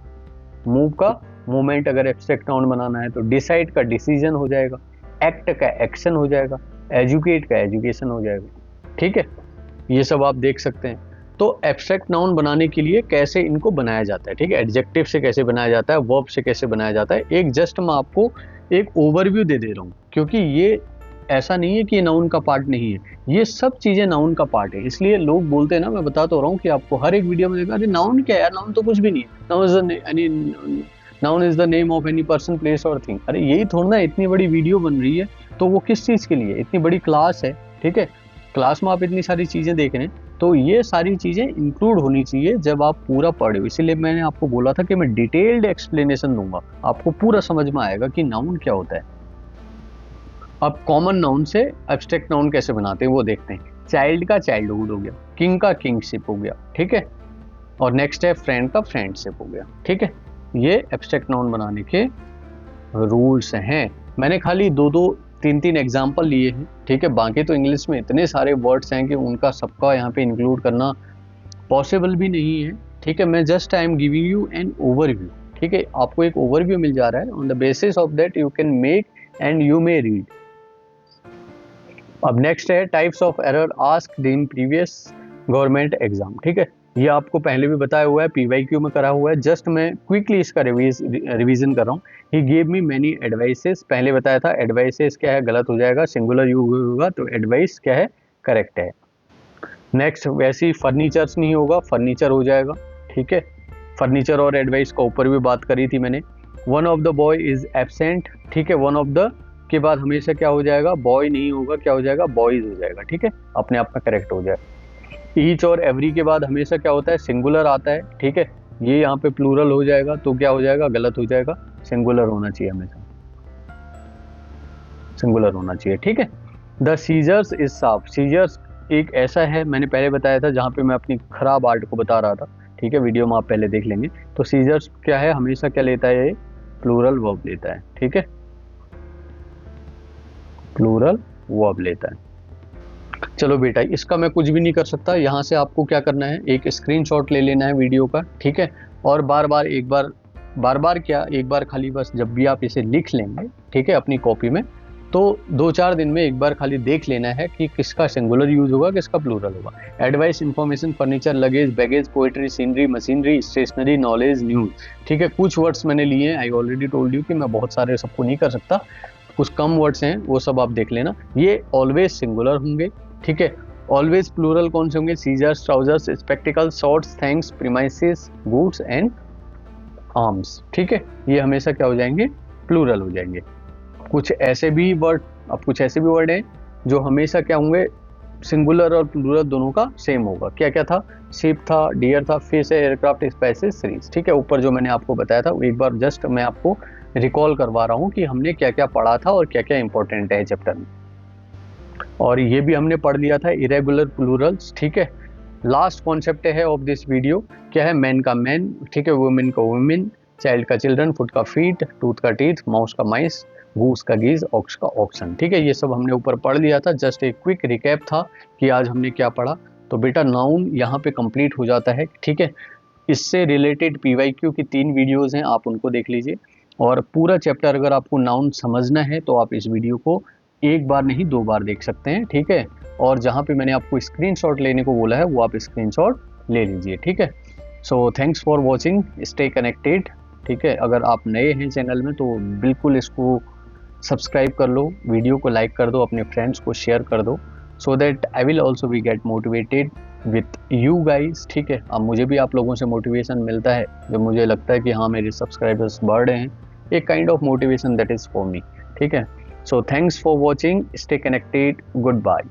मूव का मूवमेंट अगर एब्स्ट्रैक्ट नाउन बनाना है तो डिसाइड का डिसीजन हो जाएगा, एक्ट का एक्शन हो जाएगा, एजुकेट का एजुकेशन हो जाएगा, ठीक है। ये सब आप देख सकते हैं। तो एब्स्ट्रैक्ट नाउन बनाने के लिए कैसे इनको बनाया जाता है, ठीक है। एडजेक्टिव से कैसे बनाया जाता है, वर्ब से कैसे बनाया जाता है, एक जस्ट मैं आपको एक ओवरव्यू दे रहा हूँ, क्योंकि ये ऐसा नहीं है कि ये नाउन का पार्ट नहीं है, ये सब चीजें नाउन का पार्ट है। इसलिए लोग बोलते हैं ना, मैं बता तो रहा हूँ कि आपको हर एक वीडियो में देखा, अरे नाउन क्या है यार, नाउन तो कुछ भी नहीं है, noun is the name of any person, place और थिंग। अरे यही थोड़ा ना, इतनी बड़ी वीडियो बन रही है तो वो किस चीज के लिए, इतनी बड़ी क्लास है, ठीक है। क्लास में आप इतनी सारी चीजें देख रहे हैं, तो ये सारी चीजें इंक्लूड होनी चाहिए जब आप पूरा पढ़े हो। इसीलिए मैंने आपको बोला था कि मैं डिटेल्ड एक्सप्लेनेशन दूंगा, आपको पूरा समझ में आएगा कि नाउन क्या होता है। अब कॉमन नाउन से एब्स्ट्रैक्ट नाउन कैसे बनाते हैं वो देखते हैं। चाइल्ड का चाइल्डहुड हो गया, किंग का किंगशिप हो गया, ठीक है। और नेक्स्ट है फ्रेंड का फ्रेंडशिप हो गया, ठीक है। ये एब्स्ट्रैक्ट नाउन बनाने के रूल्स हैं। मैंने खाली 2-3 एग्जाम्पल लिए हैं, ठीक है। बाकी तो इंग्लिश में इतने सारे वर्ड्स हैं कि उनका सबका यहाँ पे इंक्लूड करना पॉसिबल भी नहीं है, ठीक है। मैं just I am giving you an overview, ठीक है। आपको एक ओवरव्यू मिल जा रहा है, on the basis of that you can make and you may read. अब नेक्स्ट है types of error asked in previous government exam, ठीक है। ये आपको पहले भी बताया हुआ है, PYQ में करा हुआ है, जस्ट मैं क्विकली इसका रिवीजन कर रहा हूँ। He gave me many advices, पहले बताया था एडवाइसेस क्या है, गलत हो जाएगा, सिंगुलर यूज होगा, तो एडवाइस क्या है, करेक्ट है। नेक्स्ट वैसे ही फर्नीचर्स नहीं होगा, फर्नीचर हो जाएगा, ठीक है। फर्नीचर और एडवाइस का ऊपर भी बात करी थी मैंने। One of the boy is absent, ठीक है। वन ऑफ द के बाद हमेशा क्या हो जाएगा, बॉय नहीं होगा, क्या हो जाएगा, बॉयज हो जाएगा, ठीक है। अपने आप में करेक्ट हो जाएगा। ईच और एवरी के बाद हमेशा क्या होता है, सिंगुलर आता है, ठीक है। ये यहाँ पे प्लूरल हो जाएगा तो क्या हो जाएगा, गलत हो जाएगा, सिंगुलर होना चाहिए, हमेशा सिंगुलर होना चाहिए, ठीक है। The scissors is sharp, scissors एक ऐसा है, मैंने पहले बताया था जहाँ पे मैं अपनी खराब आर्ट को बता रहा था, ठीक है। वीडियो में आप पहले देख लेंगे। तो सीजर्स क्या है, हमेशा क्या लेता है, ये प्लूरल वर्ब लेता है, ठीक है। प्लूरल वर्ब लेता है। चलो बेटा, इसका मैं कुछ भी नहीं कर सकता। यहाँ से आपको क्या करना है, एक स्क्रीनशॉट ले लेना है वीडियो का, ठीक है। और बार बार क्या, एक बार खाली बस जब भी आप इसे लिख लेंगे, ठीक है, अपनी कॉपी में, तो 2-4 दिन में एक बार खाली देख लेना है कि किसका सिंगुलर यूज होगा, किसका प्लूरल होगा। Advice, information, furniture, luggage, baggage, poetry, scenery, machinery, stationery, knowledge, news, ठीक है। कुछ वर्ड्स मैंने लिए हैं, आई ऑलरेडी टोल्ड यू कि मैं बहुत सारे सबको नहीं कर सकता, कुछ कम वर्ड्स हैं, वो सब आप देख लेना। ये ऑलवेज सिंगुलर होंगे, ठीक है। ऑलवेज प्लूरल कौन से होंगे, scissors, trousers, spectacles, shorts, thanks, premises, goods and arms, ठीक है। ये हमेशा क्या हो जाएंगे, प्लूरल हो जाएंगे। कुछ ऐसे भी वर्ड हैं जो हमेशा क्या होंगे, सिंगुलर और प्लूरल दोनों का सेम होगा। क्या क्या था, शिप था, डियर था, फिश है, एयरक्राफ्ट, स्पाइसेस, सीरीज, ठीक है। ऊपर जो मैंने आपको बताया था, एक बार जस्ट मैं आपको रिकॉल करवा रहा हूँ कि हमने क्या क्या पढ़ा था और क्या क्या इंपॉर्टेंट है चैप्टर में। और ये भी हमने पढ़ लिया था, इरेगुलर प्लूरल्स, ठीक है। लास्ट कॉन्सेप्ट है ऑफ दिस वीडियो क्या है, मैन का मैन, ठीक है, वुमेन का वुमेन, चाइल्ड का चिल्ड्रन, फुट का फीट, टूथ का टीथ, माउस का माइस, गूस का गीज, ऑक्स का ऑक्सन, ठीक है। ये सब हमने ऊपर पढ़ लिया था, जस्ट एक क्विक रिकैप था कि आज हमने क्या पढ़ा। तो बेटा नाउन यहाँ पे कंप्लीट हो जाता है, ठीक है। इससे रिलेटेड PYQ की 3 वीडियोज़ हैं, आप उनको देख लीजिए। और पूरा चैप्टर अगर आपको नाउन समझना है तो आप इस वीडियो को एक बार नहीं 2 बार देख सकते हैं, ठीक है। और जहाँ पे मैंने आपको स्क्रीनशॉट लेने को बोला है वो आप स्क्रीनशॉट ले लीजिए, ठीक है। So thanks for watching, stay connected, ठीक है। अगर आप नए हैं चैनल में तो बिल्कुल इसको सब्सक्राइब कर लो, वीडियो को लाइक कर दो, अपने फ्रेंड्स को शेयर कर दो, so that I will also be get motivated with you guys, ठीक है। अब मुझे भी आप लोगों से मोटिवेशन मिलता है जब मुझे लगता है कि हाँ मेरे सब्सक्राइबर्स बढ़ रहे हैं, एक kind of motivation that is for me, ठीक है। So thanks for watching, stay connected, good bye.